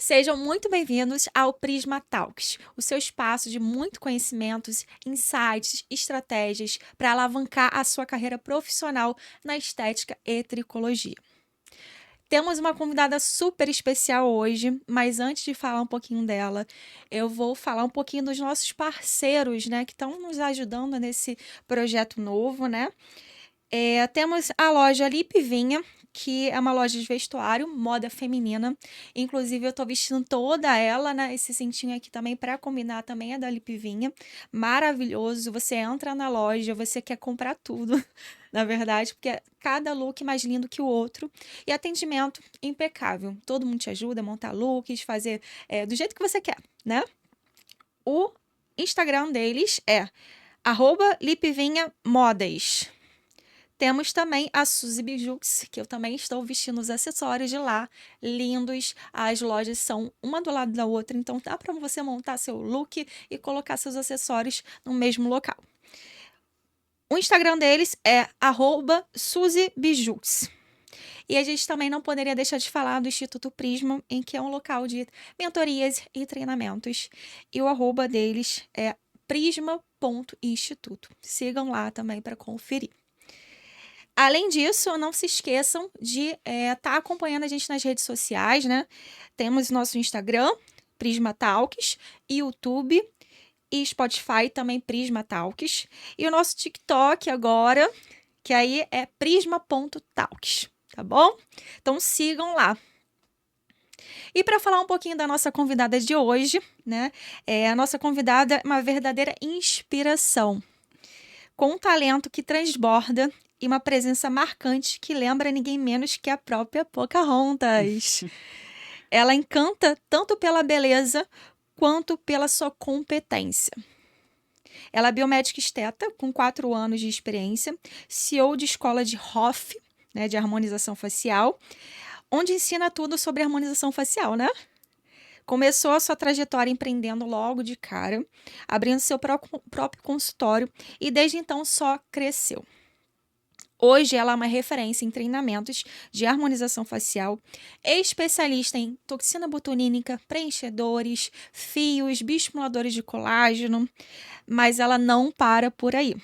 Sejam muito bem-vindos ao Prisma Talks, o seu espaço de muito conhecimentos, insights, estratégias para alavancar a sua carreira profissional na estética e tricologia. Temos uma convidada super especial hoje, mas antes de falar um pouquinho dela, eu vou falar um pouquinho dos nossos parceiros, né, que estão nos ajudando nesse projeto novo, né? Temos a loja Lipivinha, que é uma loja de vestuário, moda feminina. Inclusive, eu tô vestindo toda ela, né? Esse cintinho aqui também, para combinar, também é da Lipivinha. Maravilhoso. Você entra na loja, você quer comprar tudo, na verdade, porque cada look mais lindo que o outro. E atendimento impecável. Todo mundo te ajuda a montar looks, fazer do jeito que você quer, né? O Instagram deles é @lipivinhamodas. Temos também a Suzy Bijux, que eu também estou vestindo os acessórios de lá, lindos. As lojas são uma do lado da outra, então dá para você montar seu look e colocar seus acessórios no mesmo local. O Instagram deles é @SuzyBijux. E a gente também não poderia deixar de falar do Instituto Prisma, em que é um local de mentorias e treinamentos. E o @ deles é prisma.instituto. Sigam lá também para conferir. Além disso, não se esqueçam de estar acompanhando a gente nas redes sociais, né? Temos nosso Instagram, Prisma Talks, YouTube e Spotify também Prisma Talks. E o nosso TikTok agora, que aí é prisma.talks, tá bom? Então sigam lá. E para falar um pouquinho da nossa convidada de hoje, né? A nossa convidada é uma verdadeira inspiração, com um talento que transborda e uma presença marcante que lembra ninguém menos que a própria Pocahontas. Ela encanta tanto pela beleza quanto pela sua competência. Ela é biomédica esteta, com 4 anos de experiência, CEO de escola de Hoff, né, de harmonização facial, onde ensina tudo sobre harmonização facial, né? Começou a sua trajetória empreendendo logo de cara, abrindo seu próprio consultório e desde então só cresceu. Hoje ela é uma referência em treinamentos de harmonização facial, é especialista em toxina botulinínica, preenchedores, fios, bioestimuladores de colágeno, mas ela não para por aí.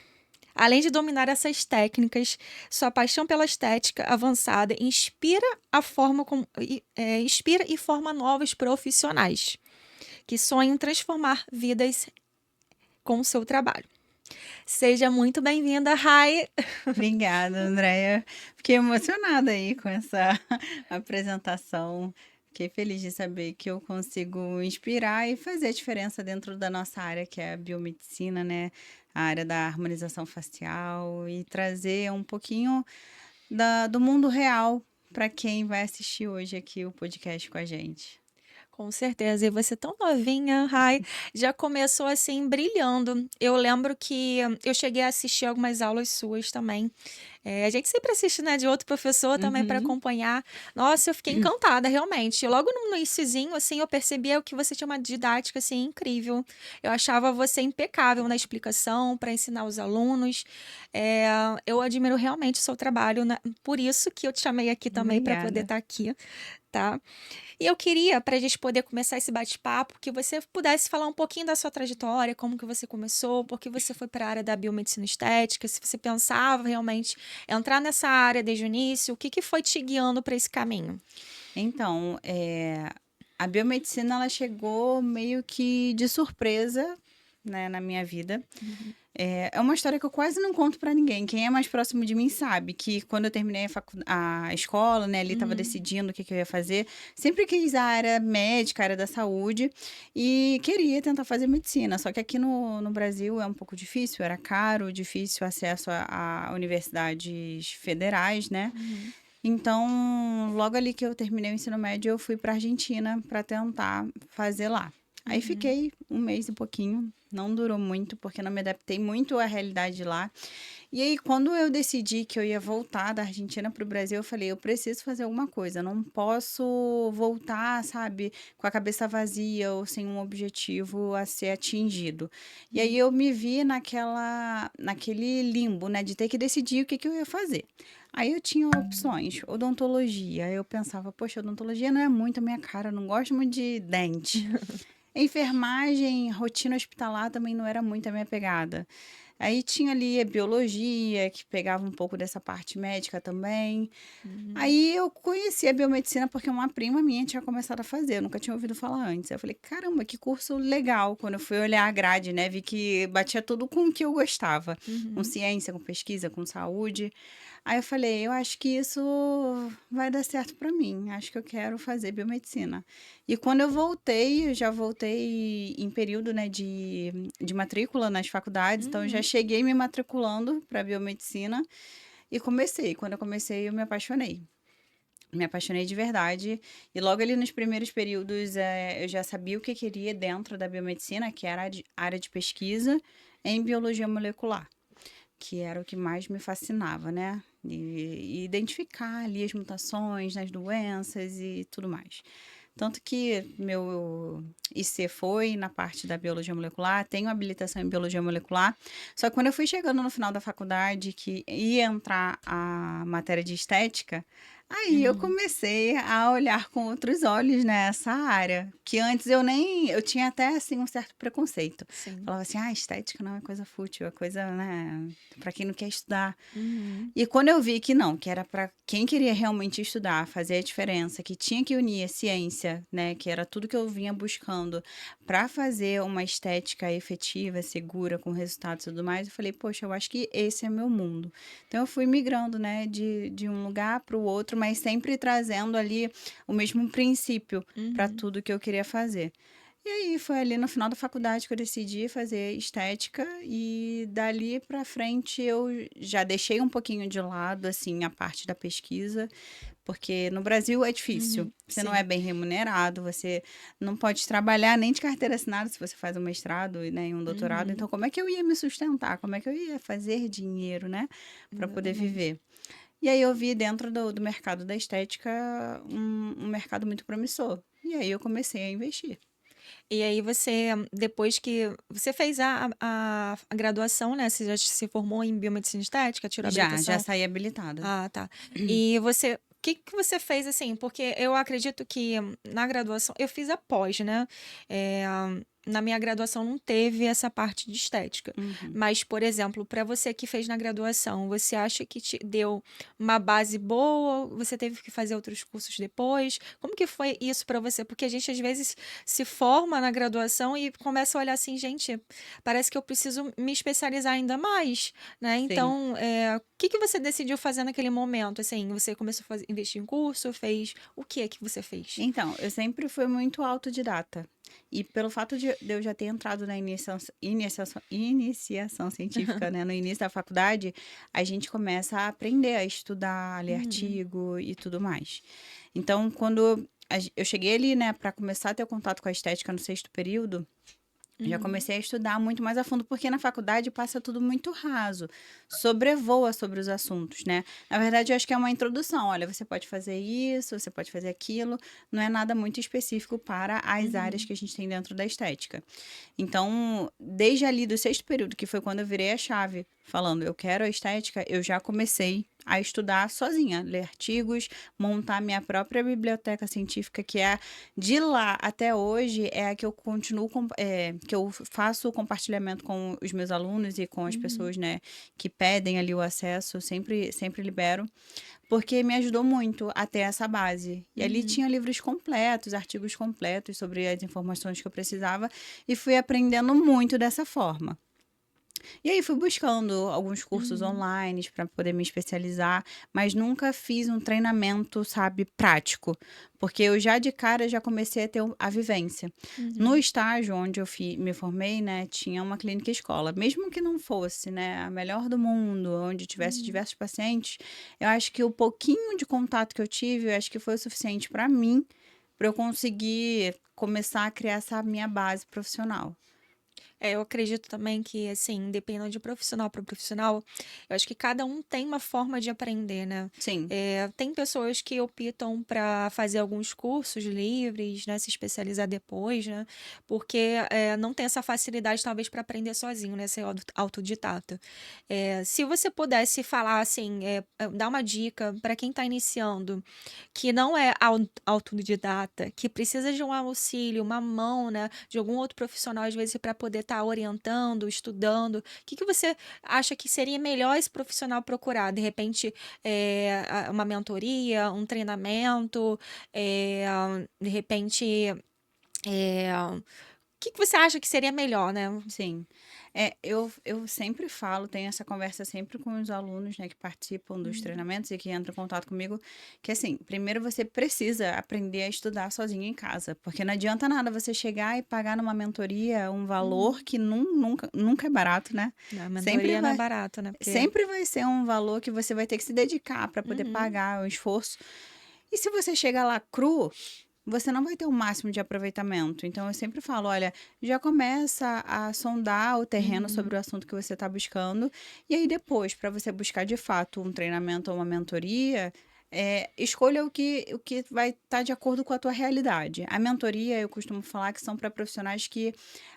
Além de dominar essas técnicas, sua paixão pela estética avançada inspira e forma novos profissionais que sonham transformar vidas com o seu trabalho. Seja muito bem-vinda, Rai. Obrigada, Andréia. Fiquei emocionada aí com essa apresentação. Fiquei feliz de saber que eu consigo inspirar e fazer a diferença dentro da nossa área, que é a biomedicina, né? A área da harmonização facial e trazer um pouquinho do mundo real para quem vai assistir hoje aqui o podcast com a gente. Com certeza. E você tão novinha, Rai, já começou assim brilhando. Eu lembro que eu cheguei a assistir algumas aulas suas também. A gente sempre assiste, né, de outro professor também para Uhum. acompanhar. Nossa, eu fiquei encantada, realmente. Logo no iniciozinho, assim, eu percebia que você tinha uma didática, assim, incrível. Eu achava você impecável na explicação, para ensinar os alunos. É, eu admiro realmente o seu trabalho, né? Por isso que eu te chamei aqui também para poder Obrigada. estar aqui, tá? E eu queria, para a gente poder começar esse bate-papo, que você pudesse falar um pouquinho da sua trajetória, como que você começou, por que você foi para a área da biomedicina estética, se você pensava realmente entrar nessa área desde o início, o que que foi te guiando para esse caminho? Então, a biomedicina ela chegou meio que de surpresa, né, na minha vida. Uhum. É uma história que eu quase não conto pra ninguém. Quem é mais próximo de mim sabe que quando eu terminei a escola, né, ali estava Uhum. decidindo o que que eu ia fazer, sempre quis a área médica, a área da saúde, e queria tentar fazer medicina. Só que aqui no Brasil é um pouco difícil, era caro, difícil acesso a universidades federais, né? Uhum. Então, logo ali que eu terminei o ensino médio, eu fui para Argentina para tentar fazer lá. Aí Uhum. fiquei um mês e pouquinho, não durou muito, porque não me adaptei muito à realidade de lá. E aí, quando eu decidi que eu ia voltar da Argentina para o Brasil, eu falei, eu preciso fazer alguma coisa, eu não posso voltar, sabe, com a cabeça vazia ou sem um objetivo a ser atingido. E aí Uhum. eu me vi naquele limbo, né, de ter que decidir o que que eu ia fazer. Aí eu tinha opções, odontologia. Aí eu pensava, poxa, odontologia não é muito a minha cara, eu não gosto muito de dente. Enfermagem, rotina hospitalar também não era muito a minha pegada. Aí tinha ali a biologia, que pegava um pouco dessa parte médica também. Uhum. Aí eu conheci a biomedicina porque uma prima minha tinha começado a fazer, eu nunca tinha ouvido falar antes. Aí eu falei, caramba, que curso legal. Quando eu fui olhar a grade, né, vi que batia tudo com o que eu gostava, com Uhum. ciência, com pesquisa, com saúde. Aí eu falei, eu acho que isso vai dar certo para mim, acho que eu quero fazer biomedicina. E quando eu voltei, eu já voltei em período, né, de matrícula nas faculdades, então eu já Uhum. cheguei me matriculando para biomedicina e comecei. Quando eu comecei, eu me apaixonei. Me apaixonei de verdade. E logo ali nos primeiros períodos, eu já sabia o que queria dentro da biomedicina, que era a área de pesquisa em biologia molecular, que era o que mais me fascinava, né? E identificar ali as mutações nas doenças e tudo mais. Tanto que meu IC foi na parte da biologia molecular, tenho habilitação em biologia molecular. Só que quando eu fui chegando no final da faculdade, que ia entrar a matéria de estética, aí eu Uhum. comecei a olhar com outros olhos nessa área, que antes eu nem, eu tinha até assim um certo preconceito. Sim. Falava assim, ah, estética não é coisa fútil, é coisa, né, para quem não quer estudar. Uhum. E quando eu vi que não, que era para quem queria realmente estudar, fazer a diferença, que tinha que unir a ciência, né, que era tudo que eu vinha buscando para fazer uma estética efetiva, segura, com resultados e tudo mais, eu falei, poxa, eu acho que esse é meu mundo. Então eu fui migrando, né, de um lugar para o outro, mas sempre trazendo ali o mesmo princípio para Uhum. tudo que eu queria fazer. E aí foi ali no final da faculdade que eu decidi fazer estética e dali para frente eu já deixei um pouquinho de lado assim a parte da pesquisa, porque no Brasil é difícil. Uhum. Você não é Sim. bem remunerado, você não pode trabalhar nem de carteira assinada se você faz um mestrado e né, e um doutorado. Uhum. Então como é que eu ia me sustentar? Como é que eu ia fazer dinheiro, né, para poder Exatamente. viver? E aí eu vi dentro do mercado da estética um mercado muito promissor. E aí eu comecei a investir. E aí você, depois que você fez a graduação, né? Você já se formou em biomedicina estética, tirou a Já habilitação. saí habilitada. Ah, tá. E você, o que que você fez assim? Porque eu acredito que na graduação, eu fiz a pós, né? É, na minha graduação não teve essa parte de estética. Uhum. Mas, por exemplo, para você que fez na graduação, você acha que te deu uma base boa? Você teve que fazer outros cursos depois? Como que foi isso para você? Porque a gente às vezes se forma na graduação e começa a olhar assim, gente, parece que eu preciso me especializar ainda mais, né? Sim. Então, o que que você decidiu fazer naquele momento? Assim, você começou a investir em curso, fez o que que você fez? Então, eu sempre fui muito autodidata. E pelo fato de eu já ter entrado na iniciação científica, né, no início da faculdade, a gente começa a aprender a estudar, a ler Uhum, artigo e tudo mais. Então, quando eu cheguei ali, né, para começar a ter contato com a estética no sexto período, já uhum, comecei a estudar muito mais a fundo, porque na faculdade passa tudo muito raso, sobrevoa sobre os assuntos, né? Na verdade, eu acho que é uma introdução. Olha, você pode fazer isso, você pode fazer aquilo, não é nada muito específico para as áreas uhum, que a gente tem dentro da estética. Então, desde ali do sexto período, que foi quando eu virei a chave, falando eu quero a estética, eu já comecei a estudar sozinha, ler artigos, montar minha própria biblioteca científica, que é de lá até hoje, é a que eu continuo, que eu faço o compartilhamento com os meus alunos e com as uhum, pessoas, né, que pedem ali o acesso, eu sempre libero, porque me ajudou muito a ter essa base. E ali uhum, tinha livros completos, artigos completos sobre as informações que eu precisava, e fui aprendendo muito dessa forma. E aí fui buscando alguns cursos uhum, online para poder me especializar, mas nunca fiz um treinamento, sabe, prático, porque eu já de cara já comecei a ter a vivência. No uhum, estágio onde eu me formei, né, tinha uma clínica escola, mesmo que não fosse, né, a melhor do mundo, onde tivesse uhum. diversos pacientes, eu acho que o pouquinho de contato que eu tive, eu acho que foi o suficiente para mim, para eu conseguir começar a criar essa minha base profissional. Eu acredito também que, assim, dependendo de profissional para profissional, eu acho que cada um tem uma forma de aprender, né? Sim. Tem pessoas que optam para fazer alguns cursos livres, né? Se especializar depois, né? Porque não tem essa facilidade, talvez, para aprender sozinho, né? Ser autodidata. Se você pudesse falar, assim, dar uma dica para quem está iniciando, que não é autodidata, que precisa de um auxílio, uma mão, né, de algum outro profissional, às vezes, para poder estar orientando, estudando. O que que você acha que seria melhor esse profissional procurar? De repente, uma mentoria, um treinamento, é, de repente, o que que você acha que seria melhor, né? Sim. Eu sempre falo, tenho essa conversa sempre com os alunos, né, que participam dos Uhum. treinamentos e que entram em contato comigo, que assim, primeiro você precisa aprender a estudar sozinho em casa, porque não adianta nada você chegar e pagar numa mentoria um valor Uhum. que nunca é barato, né? A Sempre mentoria não é vai, barata, né? Porque. sempre vai ser um valor que você vai ter que se dedicar para poder Uhum. pagar o esforço. E se você chega lá cru, você não vai ter o máximo de aproveitamento. Então, eu sempre falo, olha, já começa a sondar o terreno Uhum. sobre o assunto que você está buscando. E aí, depois, para você buscar de fato um treinamento ou uma mentoria, escolha o que vai estar de acordo com a tua realidade. A mentoria, eu costumo falar que são para profissionais que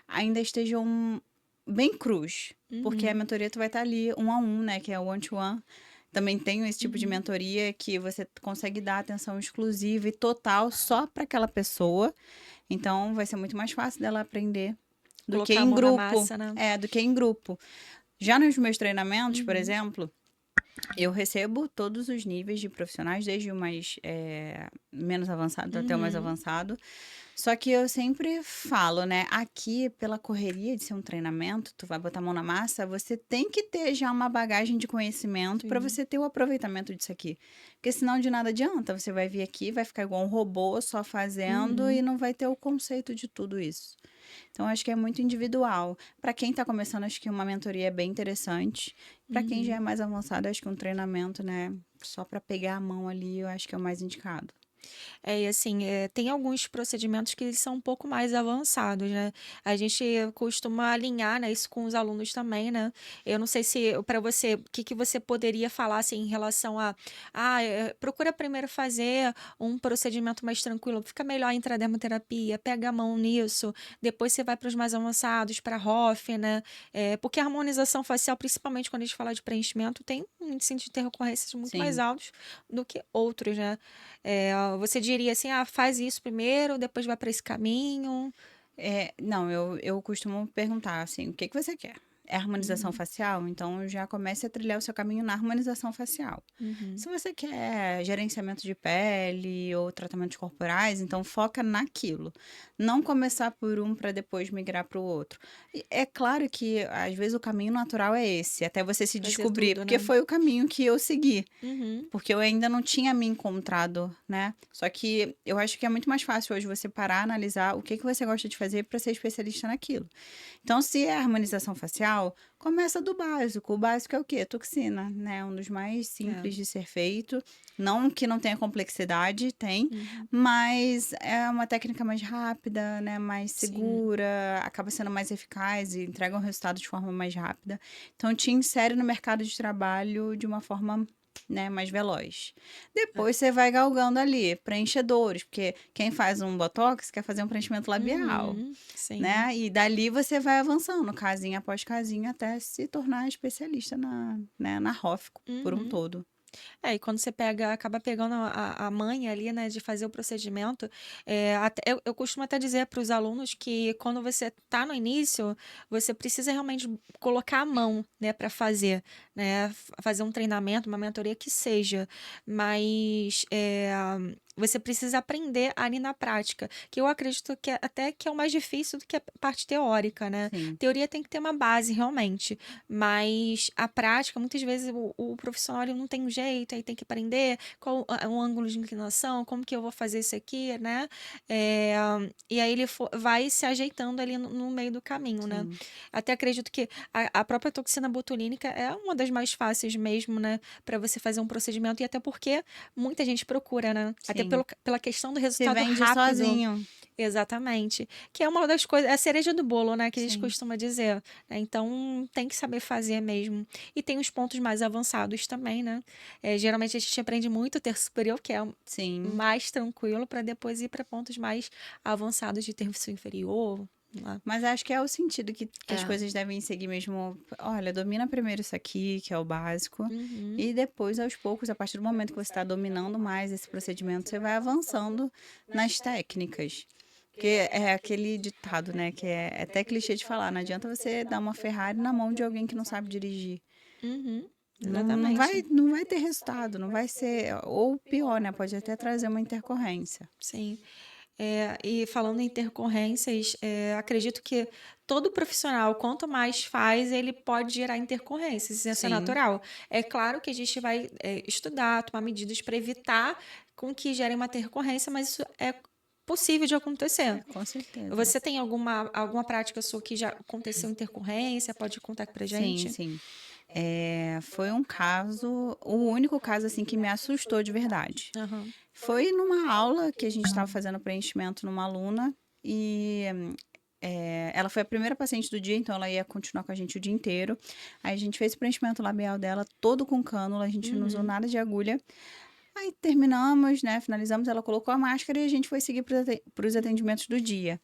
ainda estejam bem crus. Porque a Uhum. mentoria tu vai estar ali um a um, né? Que é o one-to-one. Também tenho esse tipo de Uhum. mentoria que você consegue dar atenção exclusiva e total só para aquela pessoa. Então, vai ser muito mais fácil dela aprender do que Colocar a em mão na grupo. massa, né? Do que em grupo. Já nos meus treinamentos, por Uhum. exemplo, eu recebo todos os níveis de profissionais, desde o mais menos avançado até o mais Uhum. avançado. Só que eu sempre falo, né? Aqui, pela correria de ser um treinamento, tu vai botar a mão na massa, você tem que ter já uma bagagem de conhecimento para Sim. você ter o aproveitamento disso aqui. Porque senão de nada adianta. Você vai vir aqui, vai ficar igual um robô só fazendo e Uhum. não vai ter o conceito de tudo isso. Então, acho que é muito individual. Para quem está começando, acho que uma mentoria é bem interessante. Para quem já é Uhum. mais avançado, acho que um treinamento, né? Só para pegar a mão ali, eu acho que é o mais indicado. E assim, tem alguns procedimentos que eles são um pouco mais avançados, né? A gente costuma alinhar, né, isso com os alunos também, né? Eu não sei se para você, o que que você poderia falar assim em relação procura primeiro fazer um procedimento mais tranquilo, fica melhor entrar na dermoterapia, pega a mão nisso, depois você vai para os mais avançados, para ROF, né? Porque a harmonização facial, principalmente quando a gente fala de preenchimento, tem um índice de ter recorrências muito mais Sim. altos do que outros, né? Você diria assim, faz isso primeiro, depois vai para esse caminho. Não, eu costumo perguntar assim, o que que você quer? É harmonização Uhum. facial? Então já comece a trilhar o seu caminho na harmonização facial. Uhum. Se você quer gerenciamento de pele ou tratamentos corporais, então foca naquilo. Não começar por um para depois migrar para o outro. E é claro que às vezes o caminho natural é esse, até você se Fazer descobrir, tudo, porque né? foi o caminho que eu segui. Uhum. Porque eu ainda não tinha me encontrado, né? Só que eu acho que é muito mais fácil hoje você parar, analisar o que que você gosta de fazer para ser especialista naquilo. Então, se é harmonização facial, começa do básico. O básico é o quê? Toxina, né? Um dos mais É. simples de ser feito. Não que não tenha complexidade, tem, Uhum. mas é uma técnica mais rápida, né? Mais Sim. segura, acaba sendo mais eficaz e entrega um resultado de forma mais rápida. Então, te insere no mercado de trabalho de uma forma, né, mais veloz. É. Depois você vai galgando ali, preenchedores, porque quem faz um botox quer fazer um preenchimento labial, Uhum. Sim. né? E dali você vai avançando, casinha após casinha, até se tornar especialista na ROF por um Uhum. todo. E quando você acaba pegando a manha ali, né, de fazer o procedimento, eu costumo até dizer para os alunos que quando você está no início, você precisa realmente colocar a mão, né, para fazer, né, fazer um treinamento, uma mentoria que seja, mas você precisa aprender ali na prática, que eu acredito que até que é o mais difícil do que a parte teórica, né? Sim, Teoria tem que ter uma base realmente, mas a prática, muitas vezes o profissional ele não tem um jeito, aí tem que aprender qual é o ângulo de inclinação, como que eu vou fazer isso aqui, né? É, e aí ele vai se ajeitando ali no meio do caminho, né? sim, Até acredito que a própria toxina botulínica é uma das mais fáceis mesmo, né? Para você fazer um procedimento, e até porque muita gente procura, né? Até sim. pela questão do Se resultado vende rápido. sozinho. Exatamente. Que é uma das coisas, é a cereja do bolo, né, que a gente Sim, costuma dizer, né, então tem que saber fazer mesmo. E tem os pontos mais avançados também, né, geralmente a gente aprende muito o terço superior, que é sim. mais tranquilo, para depois ir para pontos mais avançados de terço inferior, né. Mas acho que é o sentido que as É. coisas devem seguir mesmo. Olha, domina primeiro isso aqui, que é o básico, Uhum. e depois, aos poucos, a partir do momento que você está dominando mais esse procedimento, você vai avançando nas técnicas. Porque é aquele ditado, né, que é até clichê de falar, não adianta você dar uma Ferrari na mão de alguém que não sabe dirigir. Uhum. Não Exatamente. não vai ter resultado, não vai ser, ou pior, né, pode até trazer uma intercorrência. Sim. E falando em intercorrências, acredito que todo profissional, quanto mais faz, ele pode gerar intercorrências, isso é Sim, natural. É claro que a gente vai, estudar, tomar medidas para evitar com que gere uma intercorrência, mas isso é possível de acontecer. com certeza. Você tem alguma prática sua que já aconteceu intercorrência? Pode contar aqui pra Sim, gente? sim. Foi um caso, o único caso assim que me assustou de verdade. Aham. Foi numa aula que a gente estava fazendo preenchimento numa aluna e ela foi a primeira paciente do dia, então ela ia continuar com a gente o dia inteiro. Aí a gente fez o preenchimento labial dela todo com cânula, a gente não usou Uhum. nada de agulha. Aí terminamos, né? Finalizamos, ela colocou a máscara e a gente foi seguir para os atendimentos do dia.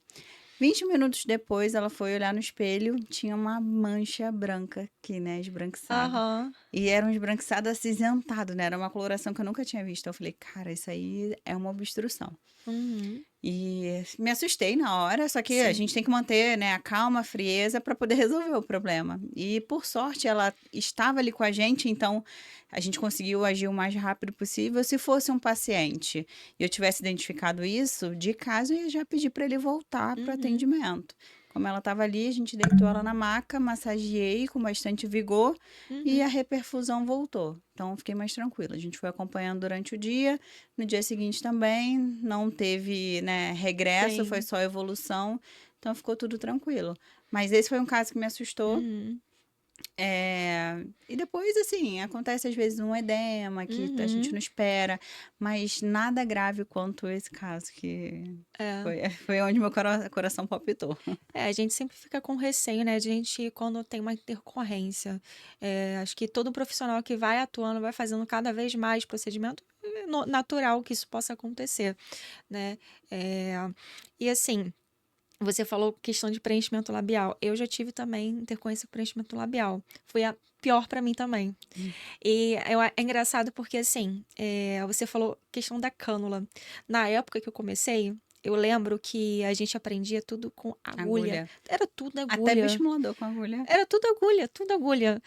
20 minutos depois, ela foi olhar no espelho, tinha uma mancha branca aqui, né? Esbranquiçada. Aham. E era um esbranquiçado acinzentado, né? Era uma coloração que eu nunca tinha visto. Eu falei, cara, isso aí é uma obstrução. Uhum. E me assustei na hora, só que a Sim. gente tem que manter, né, a calma, a frieza para poder resolver o problema. E por sorte ela estava ali com a gente, então a gente conseguiu agir o mais rápido possível. Se fosse um paciente e eu tivesse identificado isso, de caso eu ia já pedir para ele voltar para o Uhum. atendimento. Como ela estava ali, a gente deitou ela na maca, massageei com bastante vigor e Uhum. a reperfusão voltou. Então, fiquei mais tranquila. A gente foi acompanhando durante o dia. No dia seguinte também não teve, né, regresso, foi Sim. só evolução. Então, ficou tudo tranquilo. Mas esse foi um caso que me assustou. Uhum. E depois, assim, acontece às vezes um edema que a gente Uhum. não espera, mas nada grave quanto esse caso, que É. foi onde meu coração palpitou. A gente sempre fica com receio, né, de a gente quando tem uma intercorrência. Acho que todo profissional que vai atuando, vai fazendo cada vez mais procedimento, é natural que isso possa acontecer, né. Eh, e assim, você falou questão de preenchimento labial. Eu já tive também intercorrência com preenchimento labial. Foi a pior pra mim também. Hum. É engraçado porque, assim, você falou questão da cânula. Na época que eu comecei, eu lembro que a gente aprendia tudo com agulha. Agulha. Era tudo Até agulha. bioestimulador com agulha. Era tudo agulha, tudo agulha.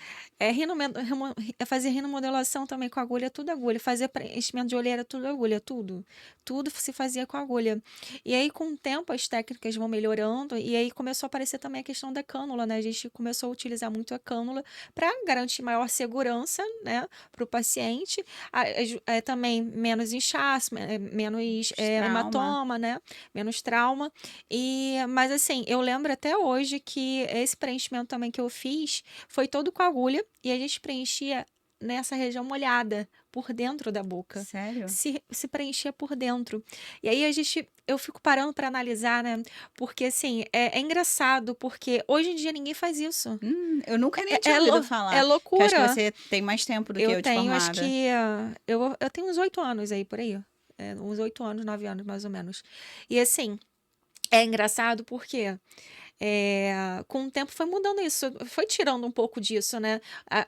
Fazer rinomodelação também com agulha, tudo agulha. Fazer preenchimento de olheira, tudo agulha, tudo. Tudo se fazia com agulha. E aí, com o tempo, as técnicas vão melhorando, e aí começou a aparecer também a questão da cânula, né? A gente começou a utilizar muito a cânula para garantir maior segurança, né, para o paciente. Também menos inchaço, menos Trauma. hematoma, né? Menos trauma. Mas assim, eu lembro até hoje que esse preenchimento também que eu fiz foi todo com agulha e a gente preenchia nessa região molhada, por dentro da boca. Sério? Se preenchia por dentro. E aí eu fico parando para analisar, né? Porque assim, é engraçado, porque hoje em dia ninguém faz isso. Eu nunca nem É, tinha é, ouvido lou- é falar. Que eu acho que loucura. você tem mais tempo do que Eu eu de tenho, acho formada. que. Eu tenho uns 8 anos aí por aí. Uns 8 anos, 9 anos, mais ou menos. E assim, é engraçado porque com o tempo foi mudando isso, foi tirando um pouco disso, né?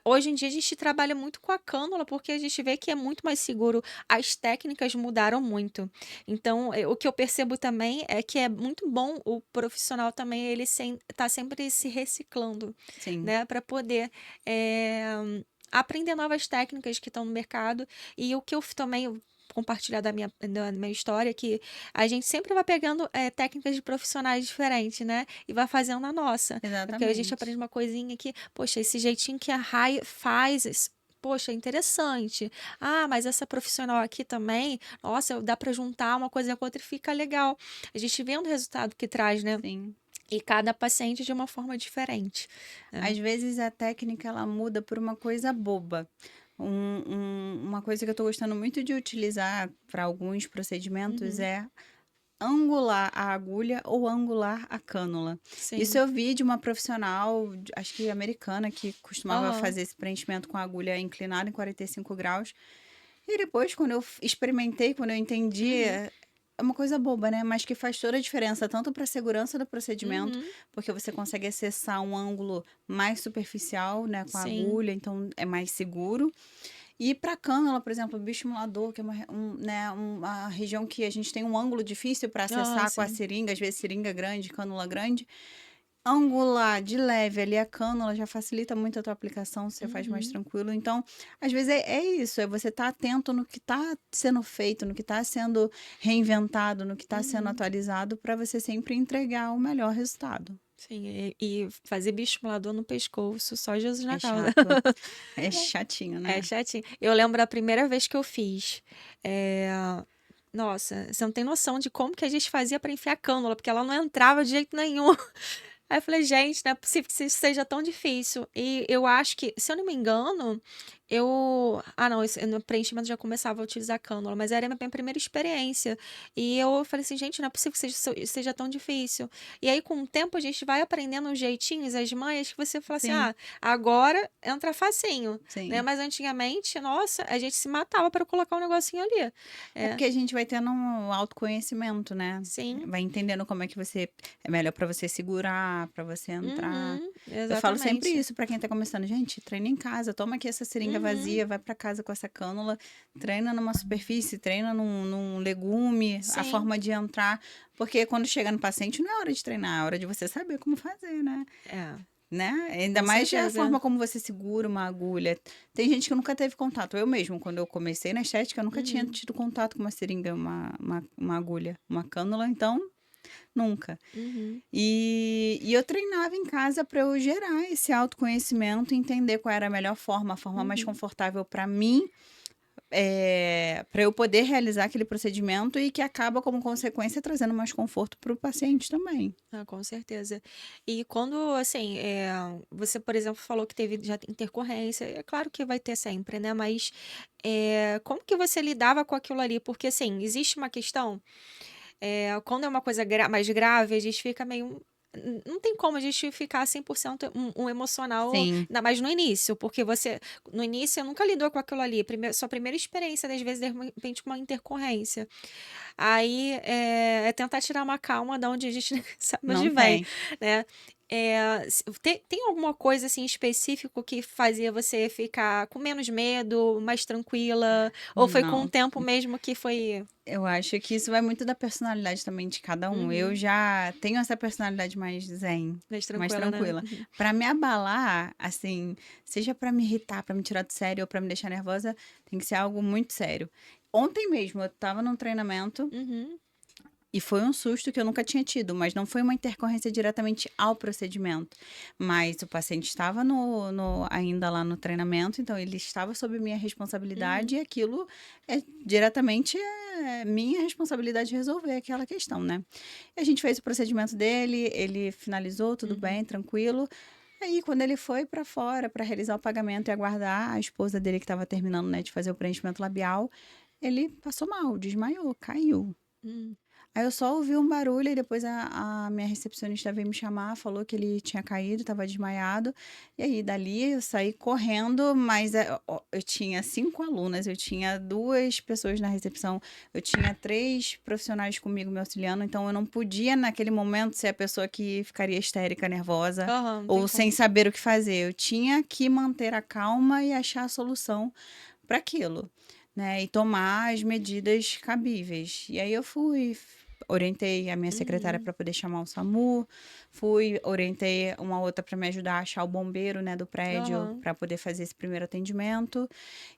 Hoje em dia a gente trabalha muito com a cânula porque a gente vê que é muito mais seguro. As técnicas mudaram muito. Então, o que eu percebo também é que é muito bom o profissional também ele tá sempre se reciclando, Sim, né? Para poder aprender novas técnicas que estão no mercado. E o que eu também compartilhar da minha história, que a gente sempre vai pegando técnicas de profissionais diferentes, né? E vai fazendo a nossa. Porque a gente aprende exatamente. uma coisinha que, poxa, esse jeitinho que a Rai faz, poxa, é interessante. Ah, mas essa profissional aqui também, nossa, dá para juntar uma coisa com outra e fica legal. A gente vendo o resultado que traz, né? Sim. E cada paciente de uma forma diferente. Às vezes a técnica ela muda por uma coisa boba. Uma coisa que eu estou gostando muito de utilizar para alguns procedimentos Uhum. é angular a agulha ou angular a cânula. Isso Sim. eu vi de uma profissional, acho que americana, que costumava Aham. fazer esse preenchimento com a agulha inclinada em 45 graus. E depois, quando eu experimentei, quando eu entendi, Uhum. é uma coisa boba, né? Mas que faz toda a diferença, tanto para a segurança do procedimento, Uhum. porque você consegue acessar um ângulo mais superficial, né, com a Sim. agulha, então é mais seguro. E para cânula, por exemplo, o bioestimulador, que é né, uma região que a gente tem um ângulo difícil para Aham, acessar com a sim. seringa, às vezes seringa grande, cânula grande. Angular de leve ali a cânula já facilita muito a tua aplicação, você faz mais Uhum. tranquilo. Então, às vezes é isso, é você estar atento no que está sendo feito, no que está sendo reinventado, no que está sendo Uhum. atualizado, para você sempre entregar o melhor resultado. Sim, e fazer bioestimulador no pescoço, só Jesus É na causa. chato, é chatinho, É né? chatinho. Eu lembro a primeira vez que eu fiz. é, Nossa, você não tem noção de como que a gente fazia para enfiar a cânula, porque ela não entrava de jeito nenhum. Aí eu falei, gente, não é possível que isso seja tão difícil. E eu acho que, se eu não me engano, eu. Ah, não, no preenchimento já começava a utilizar cânula, mas era a minha primeira experiência. E eu falei assim, gente, não é possível que seja tão difícil. E aí, com o tempo, a gente vai aprendendo os jeitinhos, as manhas, que você fala assim, Sim, ah, agora entra facinho, né? sim. Mas antigamente, nossa, a gente se matava para colocar um negocinho ali. É É, porque a gente vai tendo um autoconhecimento, né? sim, Vai entendendo como é que você é melhor para você segurar, para você entrar. uhum, Eu falo sempre exatamente. isso para quem tá começando, gente, treina em casa, toma aqui essa seringa Uhum, vazia, vai para casa com essa cânula, treina numa superfície, treina num legume, a sim, forma de entrar, porque quando chega no paciente não é hora de treinar, é hora de você saber como fazer, é, né? Ainda com mais a certeza. forma como você segura uma agulha. Tem gente que nunca teve contato. Eu mesmo, quando eu comecei na estética, eu nunca tinha Uhum, tido contato com uma seringa, uma agulha, uma cânula, então nunca. uhum, E eu treinava em casa para eu gerar esse autoconhecimento, entender qual era a melhor forma, a forma mais uhum. confortável para mim, para eu poder realizar aquele procedimento e que acaba, como consequência, trazendo mais conforto para o paciente também. Ah, com certeza. E quando, assim, você, por exemplo, falou que teve já intercorrência, é claro que vai ter sempre, né? Mas como que você lidava com aquilo ali? Porque, assim, existe uma questão, quando é uma coisa mais grave, a gente fica meio. Não tem como a gente ficar 100% um emocional, Sim, ainda mais no início, porque você, no início, nunca lidou com aquilo ali, sua primeira experiência, às vezes, de repente, com uma intercorrência. Aí é tentar tirar uma calma da onde a gente nem sabe não onde vem, tem. né? Tem alguma coisa assim específico que fazia você ficar com menos medo, mais tranquila? Ou foi com o Não. tempo mesmo que foi. Eu acho que isso vai muito da personalidade também de cada um. Eu Uhum, já tenho essa personalidade mais zen, mais mais tranquila, né? tranquila. Uhum. Pra me abalar, assim, seja pra me irritar, pra me tirar do sério ou pra me deixar nervosa, tem que ser algo muito sério. Ontem mesmo eu tava num treinamento Uhum, e foi um susto que eu nunca tinha tido, mas não foi uma intercorrência diretamente ao procedimento. Mas o paciente estava ainda lá no treinamento, então ele estava sob minha responsabilidade uhum, e aquilo é diretamente minha responsabilidade resolver aquela questão, né? E a gente fez o procedimento dele, ele finalizou, tudo uhum. bem, tranquilo. Aí, quando ele foi para fora para realizar o pagamento e aguardar a esposa dele que estava terminando, né, de fazer o preenchimento labial, ele passou mal, desmaiou, caiu. Hum. Aí eu só ouvi um barulho e depois a minha recepcionista veio me chamar, falou que ele tinha caído, estava desmaiado. E aí, dali eu saí correndo, mas ó, eu tinha 5 alunas, eu tinha 2 pessoas na recepção, eu tinha 3 profissionais comigo me auxiliando, então eu não podia, naquele momento, ser a pessoa que ficaria histérica, nervosa Aham, não tem ou sem como. saber o que fazer. Eu tinha que manter a calma e achar a solução para aquilo, né? E tomar as medidas cabíveis. E aí eu fui, orientei a minha secretária Uhum, para poder chamar o SAMU, orientei uma outra para me ajudar a achar o bombeiro, né, do prédio aham, para poder fazer esse primeiro atendimento.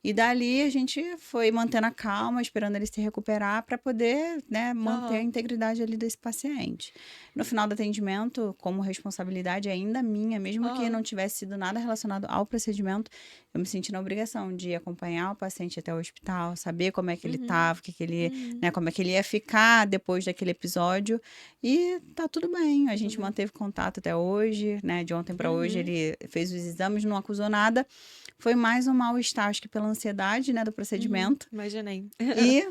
E dali a gente foi mantendo a calma, esperando ele se recuperar para poder, né, manter a aham, integridade ali desse paciente. No final do atendimento, como responsabilidade ainda minha, mesmo que não aham, tivesse sido nada relacionado ao procedimento, eu me senti na obrigação de acompanhar o paciente até o hospital, saber como é que ele uhum, estava, uhum. né, como é que ele ia ficar depois daquele episódio. E tá tudo bem. A Tudo gente bem. manteve contato até hoje, né? De ontem para hoje Uhum, ele fez os exames, não acusou nada. Foi mais um mal-estar, acho que pela ansiedade, né, do uhum. procedimento. Imaginei. E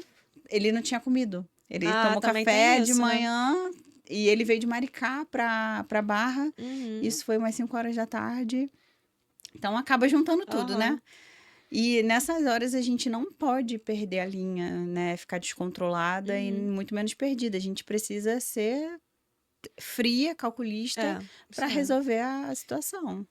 ele não tinha comido. Ele Ah, tomou também tem café de isso, né? manhã e ele veio de Maricá pra Barra. Uhum. Isso foi umas 5 horas da tarde. Então acaba juntando tudo, né? Aham. E nessas horas a gente não pode perder a linha, né? Ficar descontrolada e Uhum. muito menos perdida. A gente precisa ser fria, calculista, É, para isso é. resolver a situação.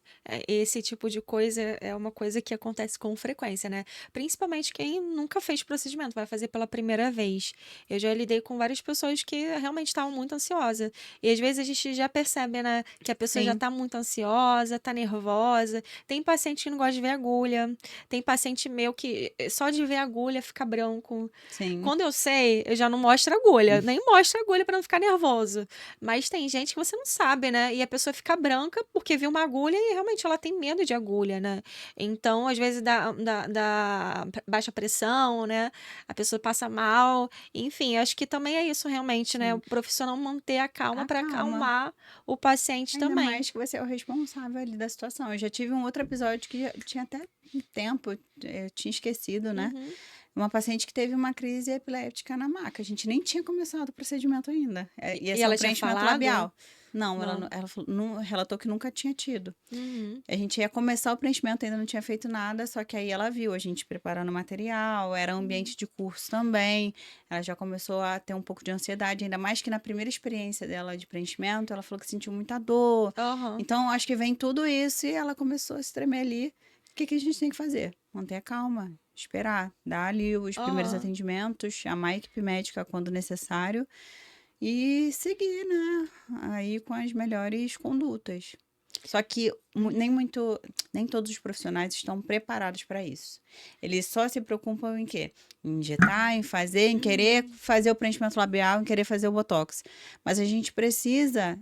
Esse tipo de coisa é uma coisa que acontece com frequência, né? Principalmente quem nunca fez procedimento, vai fazer pela primeira vez. Eu já lidei com várias pessoas que realmente estavam muito ansiosas. E às vezes a gente já percebe, né, que a pessoa já Sim, está muito ansiosa, está nervosa. Tem paciente que não gosta de ver agulha. Tem paciente meu que só de ver agulha fica branco. sim. Quando eu sei, eu já não mostro agulha, nem mostro agulha para não ficar nervoso. Mas tem gente que você não sabe, né? E a pessoa fica branca porque viu uma agulha e realmente ela tem medo de agulha, né? Então, às vezes dá baixa pressão, né? A pessoa passa mal. Enfim, acho que também é isso realmente, né? O Sim. profissional manter a calma A para calma. acalmar o paciente Ainda também. mais que você é o responsável ali da situação. Eu já tive um outro episódio que tinha até um tempo, eu tinha esquecido, né? Uhum. Uma paciente que teve uma crise epiléptica na maca. A gente nem tinha começado o procedimento ainda. Ia E ser um ela tinha preenchimento falado? labial. Não, Não. ela relatou que nunca tinha tido. Uhum. A gente ia começar o preenchimento, ainda não tinha feito nada, só que aí ela viu a gente preparando o material, era Uhum. ambiente de curso também. Ela já começou a ter um pouco de ansiedade, ainda mais que na primeira experiência dela de preenchimento, ela falou que sentiu muita dor. Aham. Então, acho que vem tudo isso e ela começou a se tremer ali. O que que a gente tem que fazer? Manter a calma, esperar, dar ali os primeiros Aham. atendimentos, chamar a equipe médica quando necessário e seguir, né? Aí com as melhores condutas. Só que Uhum. nem todos os profissionais estão preparados para isso. Eles só se preocupam em quê? Em injetar, em fazer, em querer Uhum. fazer o preenchimento labial, em querer fazer o botox. Mas a gente precisa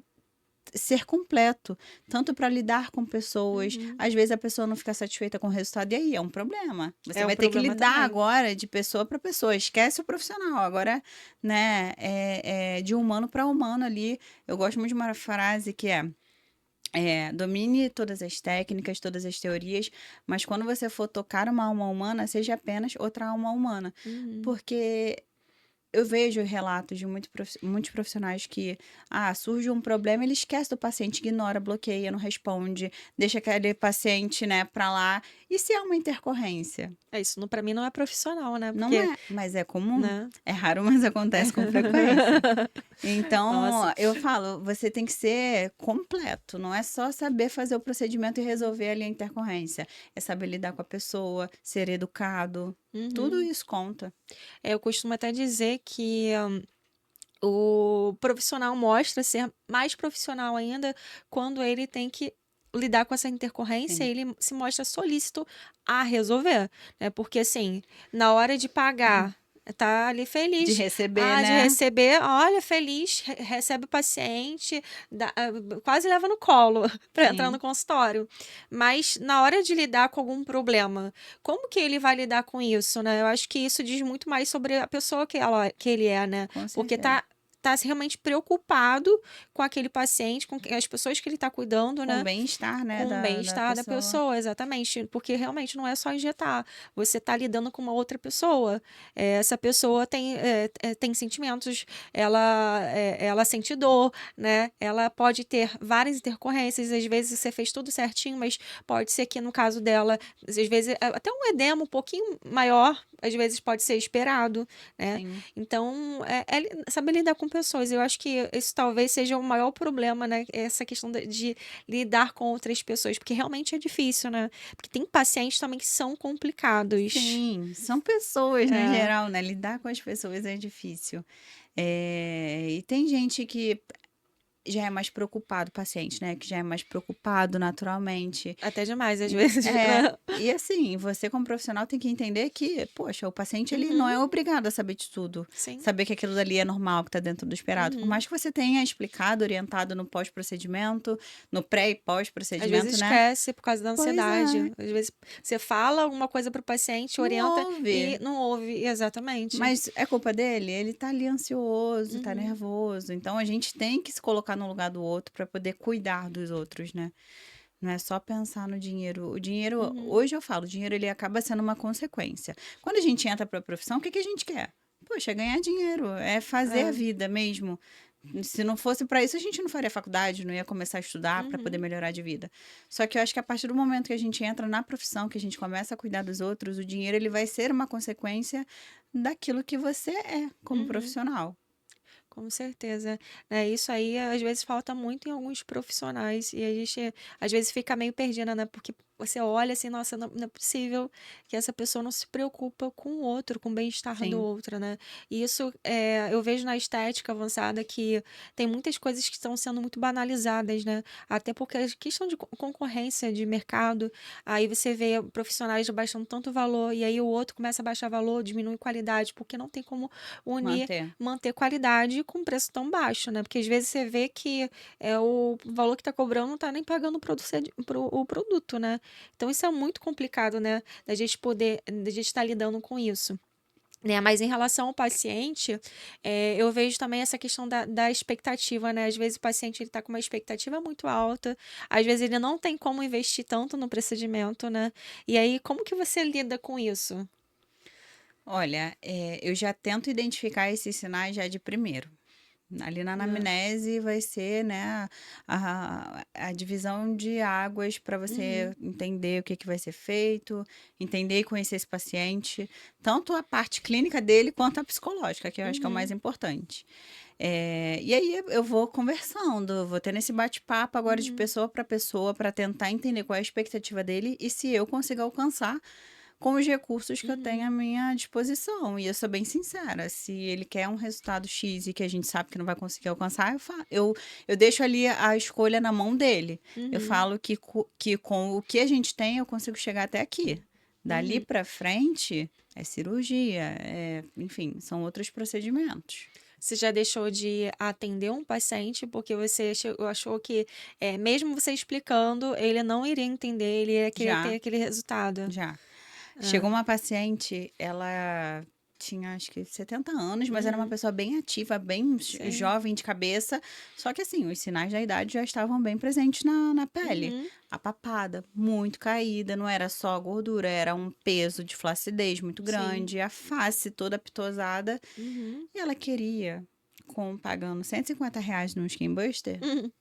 ser completo, tanto para lidar com pessoas. Uhum. Às vezes a pessoa não fica satisfeita com o resultado e aí é um problema. Você É um vai ter que problema lidar também. agora de pessoa para pessoa. Esquece o profissional. Agora, né, é de humano para humano ali. Eu gosto muito de uma frase que domine todas as técnicas, todas as teorias, mas quando você for tocar uma alma humana, seja apenas outra alma humana. Uhum. Porque eu vejo relatos de muitos profissionais que, surge um problema, ele esquece do paciente, ignora, bloqueia, não responde, deixa aquele paciente, né, pra lá. E se é uma intercorrência? É isso, para mim não é profissional, né? Não Porque, é, mas é comum. né? É raro, mas acontece com frequência. Nossa. Então, eu falo, você tem que ser completo, não é só saber fazer o procedimento e resolver ali a intercorrência. É saber lidar com a pessoa, ser educado, tudo Uhum. isso conta. Eu costumo até dizer que o profissional mostra ser mais profissional ainda quando ele tem que lidar com essa intercorrência, Sim. ele se mostra solícito a resolver, né? Porque assim, na hora de pagar, tá ali De feliz, receber, de né? receber, olha, feliz, recebe o paciente, quase leva no colo para entrar no Sim, consultório. Mas na hora de lidar com algum problema, como que ele vai lidar com isso, né? Eu acho que isso diz muito mais sobre a pessoa que ele é, né? com Porque certeza. tá realmente preocupado com aquele paciente, com as pessoas que ele está cuidando, Com o né? bem-estar, né, Com o da bem-estar da pessoa. pessoa, exatamente. Porque realmente não é só injetar. Você está lidando com uma outra pessoa. Essa pessoa tem sentimentos, ela sente dor, né? Ela pode ter várias intercorrências. Às vezes você fez tudo certinho, mas pode ser que no caso dela, às vezes até um edema um pouquinho maior, às vezes pode ser esperado, né? Sim, Então, saber lidar com pessoas. Eu acho que isso talvez seja o maior problema, né? Essa questão de lidar com outras pessoas, porque realmente é difícil, né? Porque tem pacientes também que são complicados. sim, são pessoas, no É. geral, né? Lidar com as pessoas é difícil. E tem gente que já é mais preocupado, paciente, né? Que já é mais preocupado naturalmente. Até demais, às vezes, né? E assim, você como profissional tem que entender que, poxa, o paciente ele não Uhum, é obrigado a saber de tudo, sim. saber que aquilo dali é normal, que está dentro do esperado. Por Uhum. mais que você tenha explicado, orientado no pós-procedimento, no pré e Às vezes pós-procedimento, né? esquece por causa da Pois ansiedade. é, Às vezes você fala alguma coisa pro paciente, não orienta e houve. não ouve. Exatamente. Mas é culpa dele? Ele tá ali ansioso, tá Uhum, nervoso. Então a gente tem que se colocar no lugar do outro para poder cuidar dos outros, né? Não é só pensar no dinheiro. O dinheiro, uhum. hoje eu falo, o dinheiro ele acaba sendo uma consequência. Quando a gente entra para a profissão, o que que a gente quer? poxa, é ganhar dinheiro, é fazer a É. vida mesmo. Se não fosse para isso, a gente não faria faculdade, não ia começar a estudar para poder Uhum, melhorar de vida. Só que eu acho que a partir do momento que a gente entra na profissão, que a gente começa a cuidar dos outros, o dinheiro ele vai ser uma consequência daquilo que você é como uhum. profissional. Com certeza. É, isso aí às vezes falta muito em alguns profissionais e a gente às vezes fica meio perdida, né? Porque você olha assim, nossa, não é possível que essa pessoa não se preocupa com o outro, com o bem-estar do Sim, outro, né? E isso eu vejo na estética avançada que tem muitas coisas que estão sendo muito banalizadas, né? Até porque a questão de concorrência de mercado, aí você vê profissionais baixando tanto valor e aí o outro começa a baixar valor, diminui qualidade, porque não tem como unir manter. manter qualidade com preço tão baixo, né? Porque às vezes você vê que o valor que tá cobrando não tá nem pagando o produto, né? Então isso é muito complicado, né? Da gente estar lidando com isso. Né, mas em relação ao paciente, eu vejo também essa questão da expectativa, né? Às vezes o paciente ele tá com uma expectativa muito alta, às vezes ele não tem como investir tanto no procedimento, né? E aí, como que você lida com isso? Olha, eu já tento identificar esses sinais já de primeiro. Ali na Né? anamnese vai ser, né, a divisão de águas para você Uhum, entender o que que vai ser feito, entender e conhecer esse paciente, tanto a parte clínica dele quanto a psicológica, que eu acho que é o mais uhum, importante. E aí eu vou conversando, vou tendo esse bate-papo agora de uhum, pessoa para pessoa para tentar entender qual é a expectativa dele e se eu consigo alcançar com os recursos que eu tenho uhum, à minha disposição. E eu sou bem sincera, se ele quer um resultado X e que a gente sabe que não vai conseguir alcançar, eu deixo ali a escolha na mão dele. Eu uhum, falo que com o que a gente tem, eu consigo chegar até aqui. Dali uhum. para frente, é cirurgia, enfim, são outros procedimentos. Você já deixou de atender um paciente porque você achou que, mesmo você explicando, ele não iria entender, ele ia querer ter Já, aquele resultado? já. Ah, Chegou uma paciente, ela tinha acho que 70 anos, mas era uma uhum, pessoa bem ativa, bem sim. jovem de cabeça. Só que assim, os sinais da idade já estavam bem presentes na pele. Uhum, A papada muito caída, não era só gordura, era um peso de flacidez muito sim. grande, a face toda pitosada. Uhum, E ela queria, pagando R$ 150 num Skin Buster, uhum,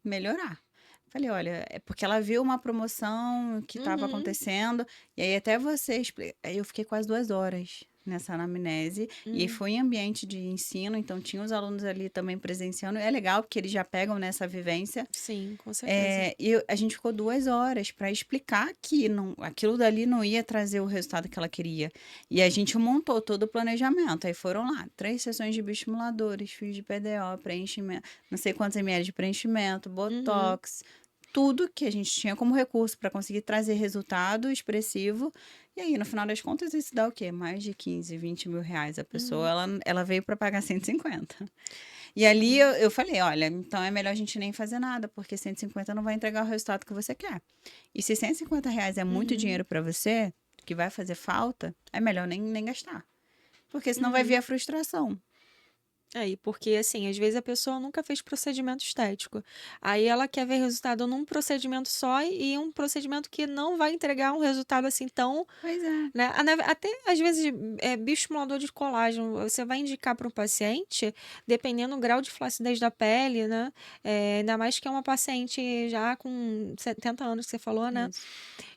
melhorar. Falei: "Olha, é porque ela viu uma promoção que estava uhum, acontecendo, e aí até você expli". Aí eu fiquei quase 2 horas nessa anamnese, e uhum. foi em ambiente de ensino, então tinha os alunos ali também presenciando, é legal porque eles já pegam nessa vivência. Sim, com certeza. A gente ficou 2 horas para explicar que não aquilo dali não ia trazer o resultado que ela queria. E a gente montou todo o planejamento, aí foram lá 3 sessões de bioestimuladores, fios de PDO, preenchimento, não sei quantos ml de preenchimento, Uhum, botox, tudo que a gente tinha como recurso para conseguir trazer resultado expressivo. E aí, no final das contas, isso dá o quê? Mais de 15, 20 mil reais. A pessoa, uhum, ela veio para pagar 150. E ali uhum, eu falei: "Olha, então é melhor a gente nem fazer nada, porque 150 não vai entregar o resultado que você quer. E se R$ 150 é muito uhum, dinheiro para você, que vai fazer falta, é melhor nem gastar, porque senão vai vir uhum. a frustração". Aí, porque assim, às vezes a pessoa nunca fez procedimento estético. Aí ela quer ver resultado num procedimento só e um procedimento que não vai entregar um resultado assim tão, Pois é, né? Até às vezes bioestimulador de colágeno, você vai indicar para o paciente, dependendo do grau de flacidez da pele, né? Ainda mais que é uma paciente já com 70 anos que você falou, né? isso.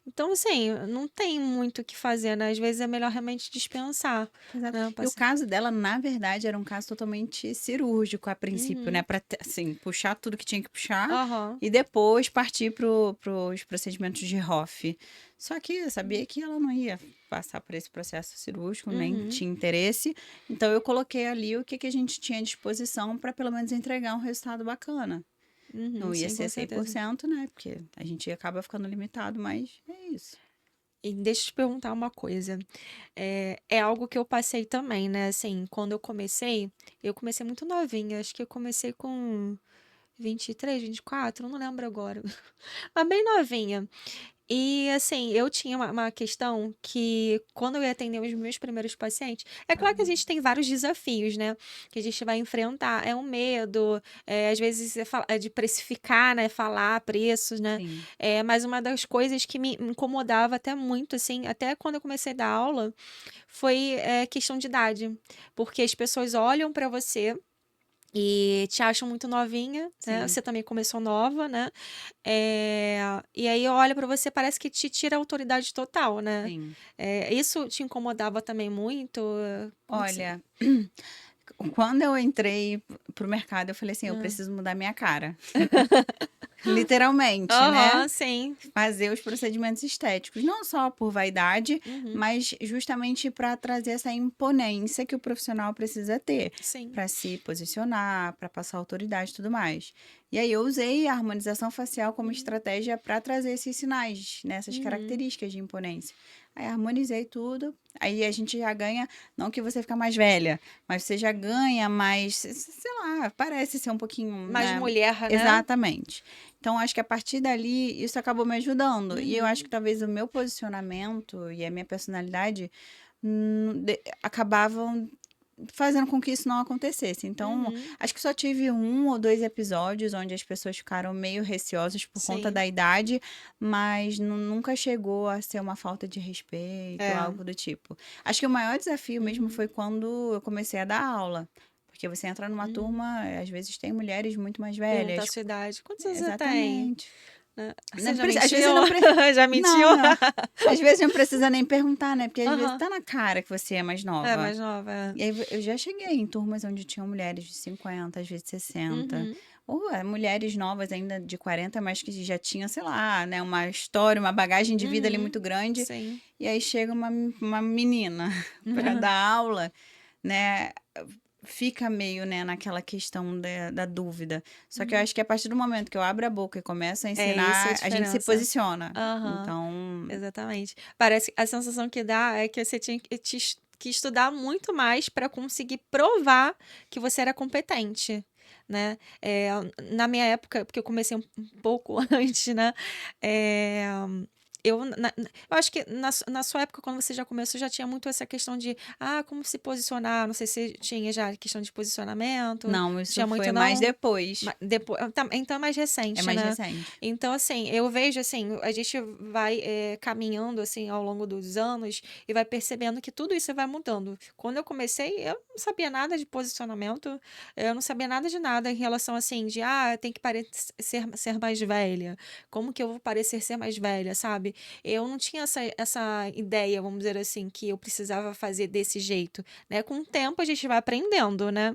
Então, assim, não tem muito o que fazer, né? Às vezes é melhor realmente dispensar, Exato. né? E o caso dela, na verdade, era um caso totalmente cirúrgico a princípio, né, Uhum. para assim, puxar tudo que tinha que puxar Aham. e depois partir para os procedimentos de Hoff. Só que eu sabia que ela não ia passar por esse processo cirúrgico, nem Uhum. tinha interesse, então eu coloquei ali o que que a gente tinha à disposição para pelo menos entregar um resultado bacana. Uhum, Não ia sim, ser com cem por certeza. cento, né, porque a gente acaba ficando limitado, mas é isso. E deixa eu te perguntar uma coisa. É algo que eu passei também, né? Assim, quando eu comecei muito novinha. Acho que eu comecei com 23, 24, não lembro agora. Mas bem novinha. E assim, eu tinha uma questão que quando eu ia atender os meus primeiros pacientes, é claro que a gente tem vários desafios, né? Que a gente vai enfrentar. É um medo, às vezes é de precificar, né? Falar preços, né? Sim. Mas uma das coisas que me incomodava até muito, assim, até quando eu comecei a dar aula, foi questão de idade. Porque as pessoas olham pra você e te acham muito novinha, né? Sim, Você também começou nova, né? E aí olha pra você, parece que te tira a autoridade total, né? sim. Isso te incomodava também muito? Como que você... Olha, quando eu entrei pro mercado, eu falei assim: "Eu Ah. preciso mudar minha cara", literalmente, né. Aham, sim. Fazer os procedimentos estéticos, não só por vaidade, Uhum, mas justamente para trazer essa imponência que o profissional precisa ter, sim. para se posicionar, para passar autoridade e tudo mais. E aí eu usei a harmonização facial como Uhum, estratégia para trazer esses sinais, né, essas uhum, características de imponência. Aí harmonizei tudo, aí a gente já ganha, não que você fica mais velha, mas você já ganha mais, sei lá, parece ser um pouquinho, mais né? mulher, né? Exatamente. Então, acho que a partir dali, isso acabou me ajudando. E eu acho que Uhum, talvez o meu posicionamento e a minha personalidade acabavam fazendo com que isso não acontecesse. Então, uhum, acho que só tive um ou dois episódios onde as pessoas ficaram meio receosas por conta sim. da idade, mas nunca chegou a ser uma falta de respeito, É. algo do tipo. Acho que o maior desafio mesmo Uhum, foi quando eu comecei a dar aula. Porque você entra numa uhum. turma, às vezes tem mulheres muito mais Perguntar a velhas. sua idade. Quantos anos você tem? Exatamente. Né? Você Não já preci Às mentiu? vezes não Já mentiu? não, não. Às vezes não precisa nem perguntar, né, porque às vezes Aham. tá na cara que você é mais É, nova. mais nova, é. E aí eu já cheguei em turmas onde tinham mulheres de 50, às vezes 60, Uhum, ou mulheres novas ainda de 40, mas que já tinham, sei lá, né, uma história, uma bagagem de vida ali uhum. muito grande, Sim. e aí chega uma menina para dar aula, né, fica meio, né, naquela questão da dúvida. Só que eu Uhum. acho que a partir do momento que eu abro a boca e começo a É, isso é a ensinar, a gente se diferença. posiciona. Aham, Então, exatamente. Parece a sensação que dá é que você tinha que estudar muito mais para conseguir provar que você era competente, né. Na minha época, porque eu comecei um pouco antes, né, eh, eu acho que na sua época, quando você já começou, já tinha muito essa questão de: "Ah, como se posicionar", não sei se tinha já questão de posicionamento, não, isso tinha muito foi mais não? depois. Depois, então é mais É recente, mais né. recente. Então, assim, eu vejo, assim, a gente vai, caminhando, assim, ao longo dos anos e vai percebendo que tudo isso vai mudando. Quando eu comecei, eu não sabia nada de posicionamento, eu não sabia nada de nada em relação, assim, de: "Ah, tem que ser mais velha. Como que eu vou parecer ser mais velha?", sabe. Eu não tinha essa ideia, vamos dizer assim, que eu precisava fazer desse jeito, né. Com o tempo a gente vai aprendendo, né.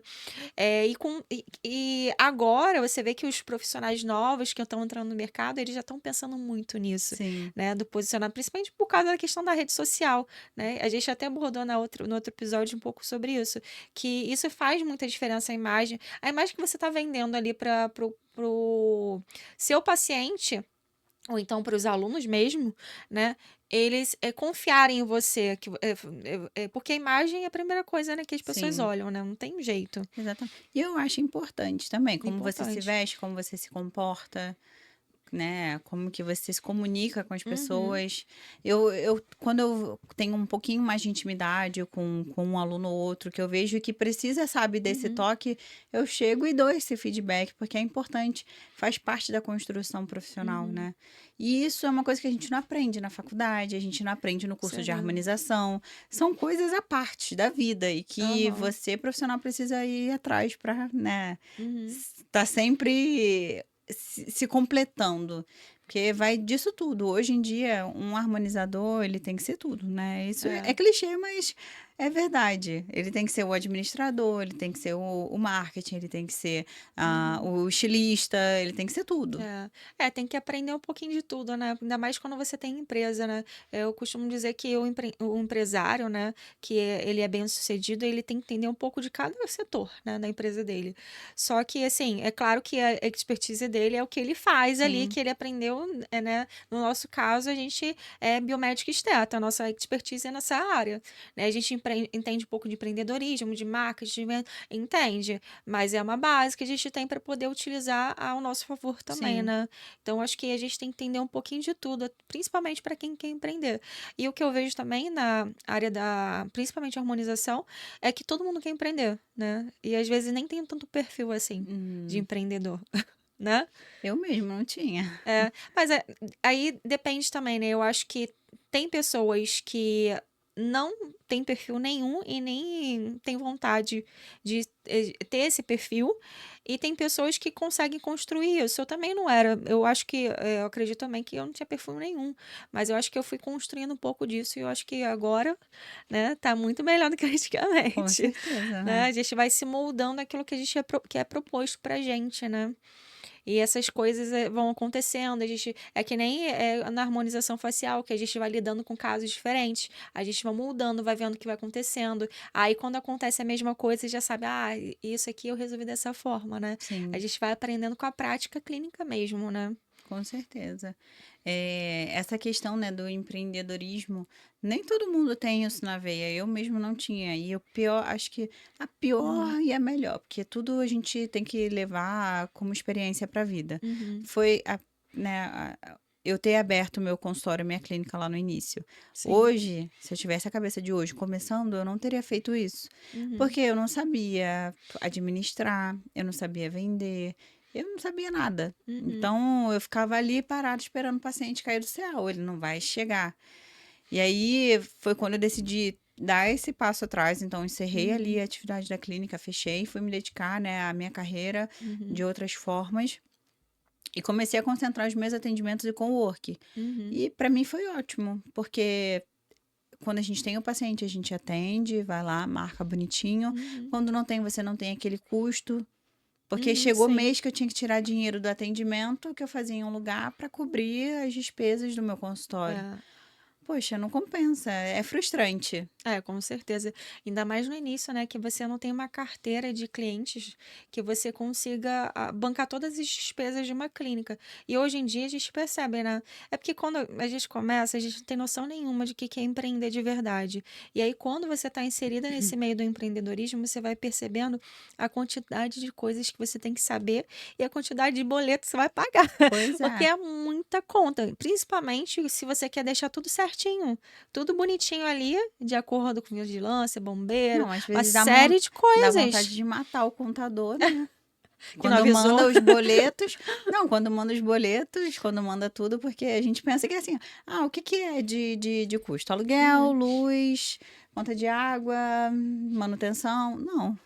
E agora você vê que os profissionais novos que estão entrando no mercado, eles já estão pensando muito nisso, Sim, né, do posicionamento, principalmente por causa da questão da rede social, né. A gente até abordou no outro episódio um pouco sobre isso, que isso faz muita diferença a imagem que você está vendendo ali para o seu paciente, ou então para os alunos mesmo, né, eles, confiarem em você, que porque a imagem é a primeira coisa, né, que as pessoas sim, olham, né, não tem jeito. exatamente. E eu acho importante também como você se Importante. veste, como você se comporta. Né, como que você se comunica com as Uhum, pessoas. Quando eu tenho um pouquinho mais de intimidade com um aluno ou outro, que eu vejo que precisa, sabe, desse uhum, toque, eu chego e dou esse feedback, porque é importante, faz parte da construção profissional, uhum. né. E isso é uma coisa que a gente não aprende na faculdade, a gente não aprende no Com curso de certeza. harmonização, são coisas à parte da vida e que Aham. você, profissional, precisa ir atrás para, né, Uhum. tá sempre se completando, porque vai disso tudo. Hoje em dia, um harmonizador, ele tem que ser tudo, né. Isso é É. clichê, mas é verdade. Ele tem que ser o administrador, ele tem que ser o marketing, ele tem que ser, Uhum. o estilista, ele tem que ser tudo. Tem que aprender um pouquinho de tudo, né, ainda mais quando você tem empresa, né. Eu costumo dizer que o empresário, né, que ele é bem-sucedido, ele tem que entender um pouco de cada setor, né, da empresa dele. Só que, assim, é claro que a expertise dele é o que ele faz ali, Sim, que ele aprendeu, né. No nosso caso, a gente é biomédico esteta, a nossa expertise é nessa área, né. A gente entende um pouco de empreendedorismo, de marketing, entende, mas é uma base que a gente tem para poder utilizar ao nosso favor também, Sim. né? Então, acho que a gente tem que entender um pouquinho de tudo, principalmente para quem quer empreender. E o que eu vejo também na área da, principalmente harmonização, é que todo mundo quer empreender, né? E às vezes nem tem tanto perfil assim de Hum, empreendedor, né? eu mesmo não tinha. É, mas aí depende também, né? Eu acho que tem pessoas que não têm perfil nenhum e nem têm vontade de ter esse perfil, e tem pessoas que conseguem construir isso. Eu também não era. Eu acho que, eu acredito também que eu não tinha perfil nenhum, mas eu acho que eu fui construindo um pouco disso e eu acho que agora, né, tá muito melhor do que Com antigamente, certeza, né? né? A gente vai se moldando aquilo que a gente que é proposto pra gente, né? E essas coisas vão acontecendo. A gente é que nem na harmonização facial, que a gente vai lidando com casos diferentes. A gente vai mudando, vai vendo o que vai acontecendo. Aí quando acontece a mesma coisa, você já sabe, isso aqui eu resolvi dessa forma, né? A Sim. gente vai aprendendo com a prática clínica mesmo, né? Com certeza. Essa questão, né, do empreendedorismo, nem todo mundo tem isso na veia. Eu mesmo não tinha. E o pior, acho que a Uhum. pior e a melhor, porque tudo a gente tem que levar como experiência para a vida. Uhum. Foi né, eu ter aberto o meu consultório, minha clínica lá no início. Sim. Hoje, se eu tivesse a cabeça de hoje começando, eu não teria feito isso. Uhum. Porque eu não sabia administrar, eu não sabia vender, eu não sabia nada. Uhum. Então, eu ficava ali parado esperando o paciente cair do céu, ele não vai chegar. E aí foi quando eu decidi dar esse passo atrás, então encerrei ali Uhum. a atividade da clínica, fechei, fui me dedicar, né, à minha carreira Uhum. de outras formas e comecei a concentrar os meus atendimentos e co-work. Uhum. E para mim foi ótimo, porque quando a gente tem o paciente, a gente atende, vai lá, marca bonitinho. Uhum. Quando não tem, você não tem aquele custo. Porque Uhum. chegou Sim. mês que eu tinha que tirar dinheiro do atendimento que eu fazia em um lugar para cobrir as despesas do meu consultório. É. Poxa, não compensa, é frustrante. É, com certeza. Ainda mais no início, né? Que você não tem uma carteira de clientes que você consiga bancar todas as despesas de uma clínica. E hoje em dia a gente percebe, né? É porque quando a gente começa, a gente não tem noção nenhuma de que é empreender de verdade. E aí, quando você está inserida nesse meio do empreendedorismo, você vai percebendo a quantidade de coisas que você tem que saber e a quantidade de boletos que você vai pagar. Pois Porque é. é muita conta. Principalmente se você quer deixar tudo certinho. Tudo bonitinho ali, de acordo com vigilância, bombeiro, Não, às uma vezes série de dá vontade coisas de matar o contador, né? que não Quando avisou. manda os boletos. Não, quando manda os boletos, quando manda tudo, porque a gente pensa que é assim, o que que é de custo? Aluguel, Uhum. luz, conta de água, manutenção. Não,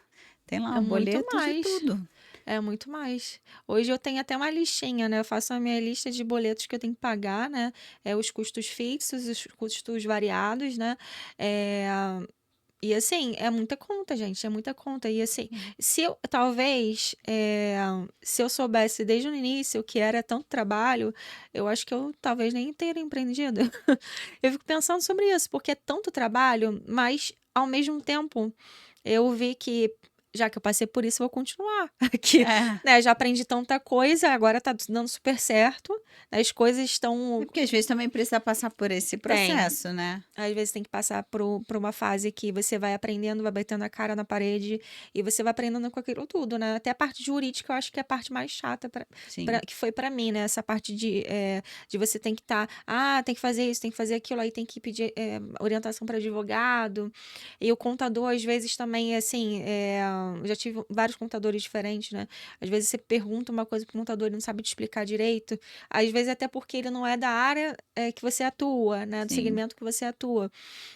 tem lá É um muito boleto de mais. tudo. É muito mais. Hoje eu tenho até uma listinha, né? Eu faço a minha lista de boletos que eu tenho que pagar, né? Os custos fixos, os custos variados, né? É, E assim, é muita conta, gente, é muita conta. E assim, se eu, talvez, se eu soubesse desde o início que era tanto trabalho, eu acho que eu talvez nem teria empreendido. Eu fico pensando sobre isso, porque é tanto trabalho, mas ao mesmo tempo eu vi que, já que eu passei por isso, eu vou continuar aqui, É. né? Já aprendi tanta coisa, agora tá dando super certo, né, as coisas É estão. porque às vezes também precisa passar por esse Tem. processo, né? Às vezes tem que passar por uma fase que você vai aprendendo, vai batendo a cara na parede e você vai aprendendo com aquilo tudo, né? Até a parte jurídica eu acho que é a parte mais chata Sim, que foi pra mim, né? Essa parte de você tem que estar, tem que fazer isso, tem que fazer aquilo, aí tem que pedir orientação para advogado. E o contador, às vezes, também, assim, eu já tive vários contadores diferentes, né? Às vezes você pergunta uma coisa pro contador, ele não sabe te explicar direito. Às vezes até porque ele não é da área que você atua, né? Do sim. segmento que você atua.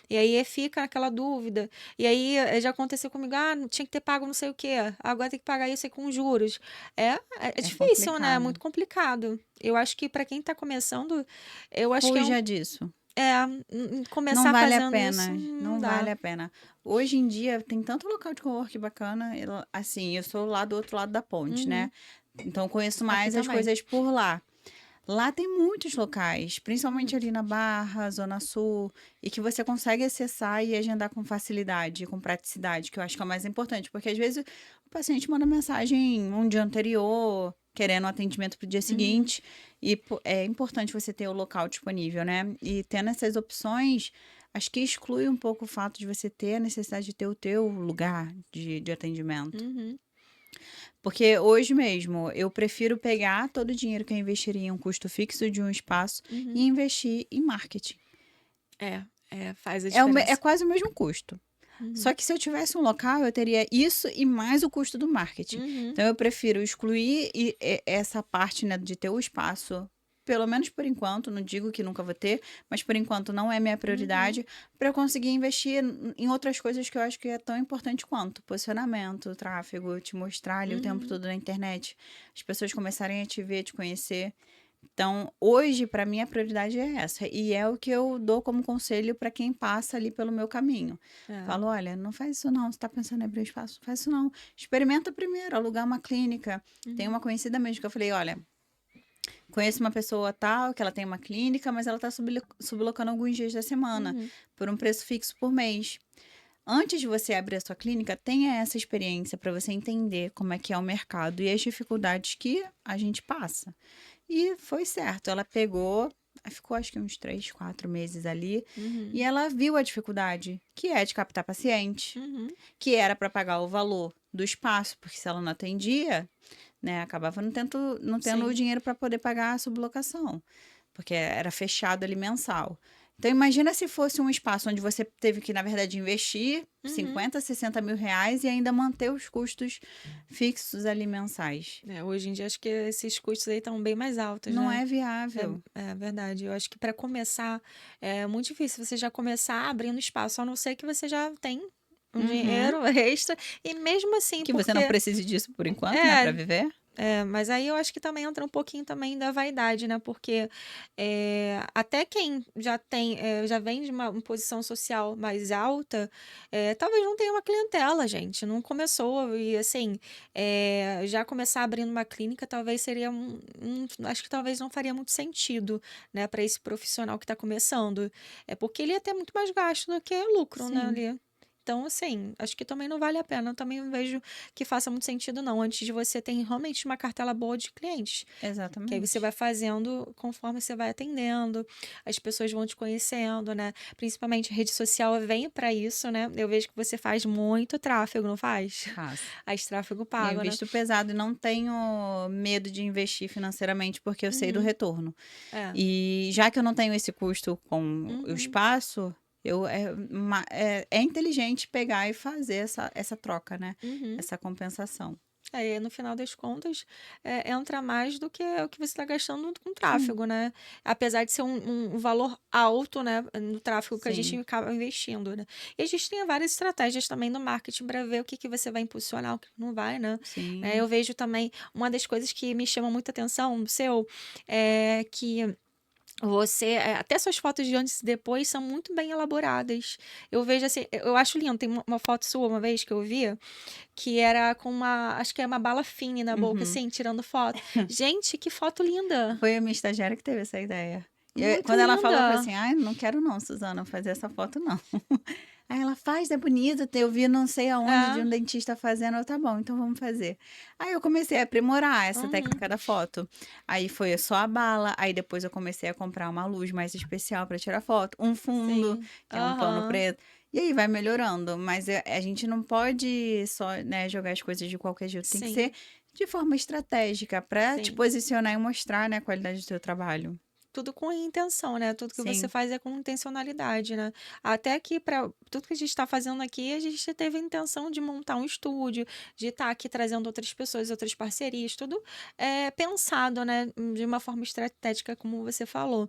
E aí fica aquela dúvida. E aí já aconteceu comigo, não tinha que ter pago não sei o quê. Agora tem que pagar isso aí com juros. É É difícil, né? É complicado. muito complicado. Eu acho que para quem tá começando, eu acho que Fuja disso. Não começar vale a fazendo isso pena, não não dá. vale a pena. Hoje em dia tem tanto local de cowork bacana, assim, eu sou lá do outro lado da ponte, Uhum. né? Então eu conheço Aqui mais as também. coisas por lá. Lá tem muitos locais, principalmente ali na Barra, Zona Sul, e que você consegue acessar e agendar com facilidade, com praticidade, que eu acho que é o mais importante, porque às vezes o paciente manda mensagem um dia anterior, querendo atendimento para o dia Uhum. seguinte, e é importante você ter o local disponível, né? E tendo essas opções, acho que exclui um pouco o fato de você ter a necessidade de ter o teu lugar de atendimento. Uhum, Porque hoje mesmo eu prefiro pegar todo o dinheiro que eu investiria em um custo fixo de um espaço e uhum. investir em marketing. Faz a É diferença. quase o mesmo custo. Uhum, Só que se eu tivesse um local, eu teria isso e mais o custo do marketing. uhum, Então eu prefiro excluir essa parte, né, de ter o espaço, pelo menos por enquanto, não digo que nunca vou ter, mas por enquanto não é minha uhum, prioridade, para eu conseguir investir em outras coisas que eu acho que é tão importante quanto posicionamento, tráfego, te mostrar ali o tempo uhum. todo na internet, as pessoas começarem a te ver, te conhecer. Então, hoje, para mim, a prioridade é essa. E é o que eu dou como conselho para quem passa ali pelo meu caminho. É. Falo, olha, não faz isso não. Você está pensando em abrir um espaço? Não faz isso não. Experimenta primeiro, alugar uma clínica. Tem Uhum, uma conhecida mesmo que eu falei, olha, conheço uma pessoa tal, que ela tem uma clínica, mas ela está sublocando alguns dias da semana, uhum, por um preço fixo por mês. Antes de você abrir a sua clínica, tenha essa experiência para você entender como é que é o mercado e as dificuldades que a gente passa. E foi certo, ela pegou, ficou acho que uns 3, 4 meses ali, e uhum, ela viu a dificuldade, que é de captar paciente, uhum. que era para pagar o valor do espaço, porque se ela não atendia, né, acabava não tendo o Sim. dinheiro para poder pagar a sublocação, porque era fechado ali mensal. Então, imagina se fosse um espaço onde você teve que, na verdade, investir Uhum. 50, 60 mil reais e ainda manter os custos fixos ali mensais. Hoje em dia acho que esses custos aí estão bem mais altos, Não né? é viável. É verdade. Eu acho que para começar é muito difícil você já começar abrindo espaço, a não ser que você já tem um Uhum. dinheiro extra. E mesmo assim, Que você não porque precise disso por enquanto, né, é, para viver. mas aí eu acho que também entra um pouquinho também da vaidade, né? Porque até quem já tem, já vem de uma posição social mais alta, talvez não tenha uma clientela, gente. Não começou. E assim, já começar abrindo uma clínica talvez seria acho que talvez não faria muito sentido, né, para esse profissional que está começando. É porque ele ia ter muito mais gasto do que lucro, né, Sim, ali. Então, assim, acho que também não vale a pena. Eu também não vejo que faça muito sentido, não. Antes de você ter realmente uma cartela boa de clientes. Que aí você exatamente. vai fazendo conforme você vai atendendo, as pessoas vão te conhecendo, né? Principalmente a rede social vem para isso, né? Eu vejo que você faz muito tráfego, não faz? Faço. As tráfego E eu pago, né? invisto pesado e não tenho medo de investir financeiramente, porque eu sei do Uhum. retorno. É. E já que eu não tenho esse custo com o Uhum. espaço, é inteligente pegar e fazer essa troca, né? Uhum. Essa compensação. Aí, no final das contas, entra mais do que o que você está gastando com Sim, tráfego, né? Apesar de ser um valor alto, né, no tráfego que a gente sim, acaba investindo, né? E a gente tem várias estratégias também no marketing para ver o que você vai impulsionar, o que não vai, né? Eu sim. vejo também, uma das coisas que me chama muita atenção no seu é que você, até suas fotos de antes e depois são muito bem elaboradas. Eu vejo assim, eu acho lindo. Tem uma foto sua uma vez que eu vi, que era com acho que é uma bala fine na boca, Uhum. assim, tirando foto. Gente, que foto linda! Foi a minha estagiária que teve essa ideia. Muito Quando ela falou, eu falei linda! assim: ai, não quero não, Suzana, fazer essa foto não. Aí ela faz, é bonito, eu vi não sei aonde de É, um dentista fazendo, eu, tá bom, então vamos fazer. Aí eu comecei a aprimorar essa uhum, técnica da foto. Aí foi só a bala, aí depois eu comecei a comprar uma luz mais especial para tirar foto, um fundo, sim, que é um pano aham, preto. E aí vai melhorando, mas a gente não pode só, né, jogar as coisas de qualquer jeito, tem que ser sim, de forma estratégica para te sim. posicionar e mostrar, né, a qualidade do teu trabalho. Tudo com intenção, né? Tudo que você Sim, faz é com intencionalidade, né? Até aqui, para tudo que a gente está fazendo aqui, a gente teve a intenção de montar um estúdio, de estar aqui trazendo outras pessoas, outras parcerias, tudo pensado, né? De uma forma estratégica, como você falou.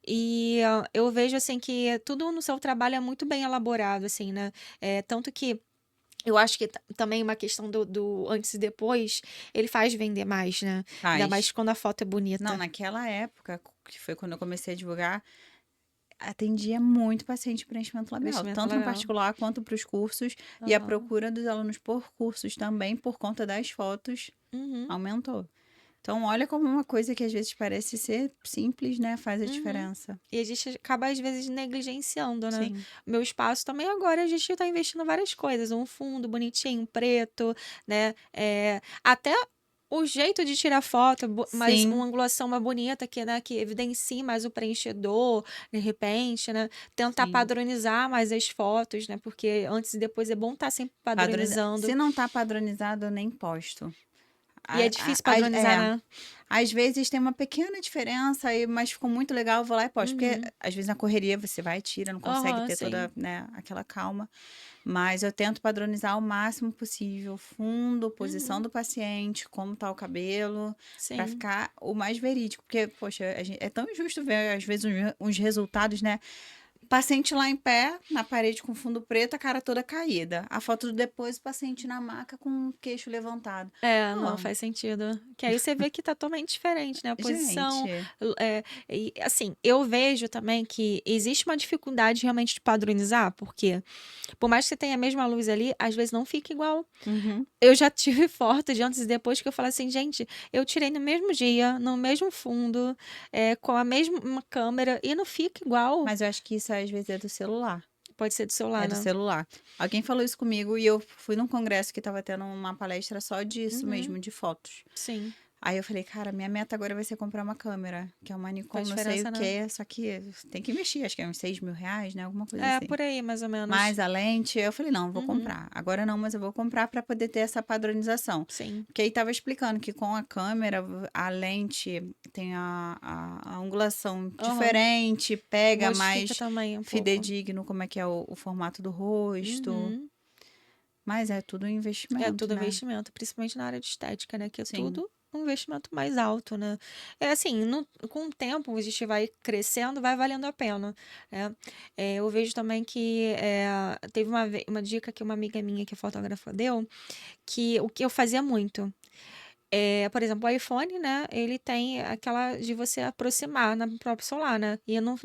E eu vejo, assim, que tudo no seu trabalho é muito bem elaborado, assim, né? Tanto que eu acho que também uma questão do antes e depois, ele faz vender mais, né? Ainda mais faz. quando a foto é Não, bonita. naquela época, que foi quando eu comecei a divulgar, atendia muito paciente de preenchimento labial, Investimento tanto no legal. particular quanto para os cursos, e a Aham. procura dos alunos por cursos também, por conta das fotos, Uhum. aumentou. Então, olha como uma coisa que às vezes parece ser simples, né, faz a Uhum. diferença. E a gente acaba, às vezes, negligenciando, né? Sim, Meu espaço também agora a gente tá investindo em várias coisas. Um fundo bonitinho, preto, né? Até. o jeito de tirar foto, mas uma Sim, angulação mais bonita, que, né, que evidencie mais o preenchedor, de repente, né? Tentar sim. padronizar mais as fotos, né? Porque antes e depois é bom estar sempre Se padronizando. não tá padronizado, eu nem posto. E é difícil padronizar, né? Às vezes tem uma pequena diferença, aí, mas ficou muito legal, eu vou lá e posto. Porque Uhum. às vezes na correria você vai e tira, não consegue Aham, ter sim. toda, né, aquela calma. Mas eu tento padronizar o máximo possível, fundo, posição Uhum. do paciente, como tá o cabelo, para Sim. ficar o mais verídico. Porque, poxa, é tão injusto ver, às vezes, uns resultados, né? Paciente lá em pé, na parede com fundo preto, a cara toda caída. A foto do depois, o paciente na maca com o queixo levantado. É, não, Pô, faz sentido. Que aí você vê que tá totalmente diferente, né? A posição. gente, E, assim, eu vejo também que existe uma dificuldade realmente de padronizar, porque por mais que você tenha a mesma luz ali, às vezes não fica igual. uhum. Eu já tive foto de antes e depois que eu falei assim, gente, eu tirei no mesmo dia, no mesmo fundo, com a mesma câmera, e não fica igual. Mas eu acho que isso às vezes é do celular. Pode ser do celular, É do né? celular. Alguém falou isso comigo e eu fui num congresso que estava tendo uma palestra só disso Uhum, mesmo, de fotos. sim, Aí eu falei, cara, minha meta agora vai ser comprar uma câmera, que é uma Nikon, faz não sei o diferença, né? que, só que tem que investir, acho que é uns R$ 6.000, né? Alguma coisa É, assim. por aí, mais ou menos. Mas a lente, eu falei, não, vou Uhum, comprar. Agora não, mas eu vou comprar para poder ter essa padronização. sim. Porque aí tava explicando que com a câmera, a lente tem a angulação Aham. diferente, pega Modifica mais também um pouco. fidedigno como é que é o formato do rosto. Uhum. Mas é tudo um É investimento, tudo né? investimento, principalmente na área de estética, né? Que é Sim. tudo um investimento mais alto, né? É assim, com o tempo a gente vai crescendo, vai valendo a pena, né? Eu vejo também que teve uma dica que uma amiga minha que é fotógrafa deu, que o que eu fazia muito. Por exemplo, o iPhone, né? Ele tem aquela de você aproximar no próprio celular, né? E não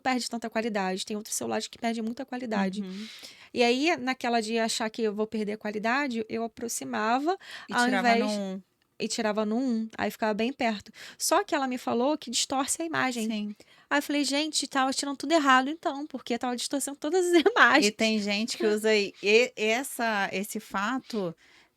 perde tanta qualidade. Tem outros celulares que perdem muita qualidade. Uhum. E aí, naquela de achar que eu vou perder a qualidade, eu aproximava E ao tirava invés no. e tirava no 1, aí ficava bem perto. Só que ela me falou que distorce a imagem. Sim. Aí eu falei, gente, tava tirando tudo errado então, porque tava distorcendo todas as E imagens. tem gente que usa esse fato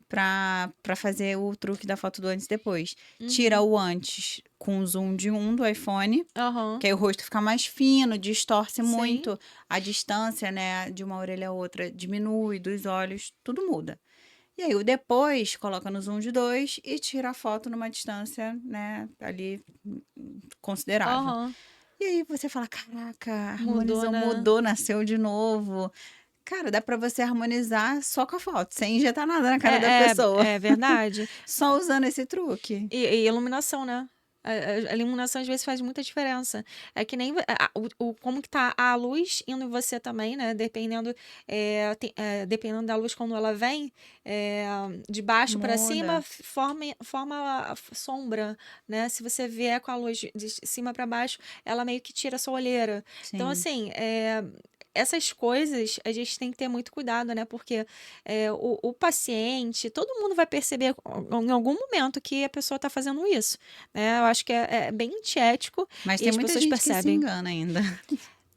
para fazer o truque da foto do antes e depois. Tira Uhum. o antes com zoom de um do iPhone, Aham. que aí o rosto fica mais fino, distorce Sim. muito a distância, né, de uma orelha a outra diminui, dos olhos, tudo muda. E aí o depois coloca no zoom de 2 e tira a foto numa distância, né, ali considerável. Aham. E aí você fala, caraca, Mudou, harmonizou, né? mudou, nasceu de novo. Cara, dá pra você harmonizar só com a foto, sem injetar nada na cara da pessoa. É verdade. Só usando esse truque. E iluminação, né? A iluminação às vezes faz muita diferença. É que nem como que tá a luz indo em você também, né? Dependendo da luz quando ela vem, é, de baixo para cima, Muda. forma a sombra, né? Se você vier com a luz de cima para baixo, ela meio que tira a sua olheira. Então, Sim, assim, essas coisas a gente tem que ter muito cuidado, né? Porque o paciente, todo mundo vai perceber em algum momento que a pessoa está fazendo isso, né? Eu acho que é bem antiético mas e tem as muita pessoas gente que se percebem. engana ainda.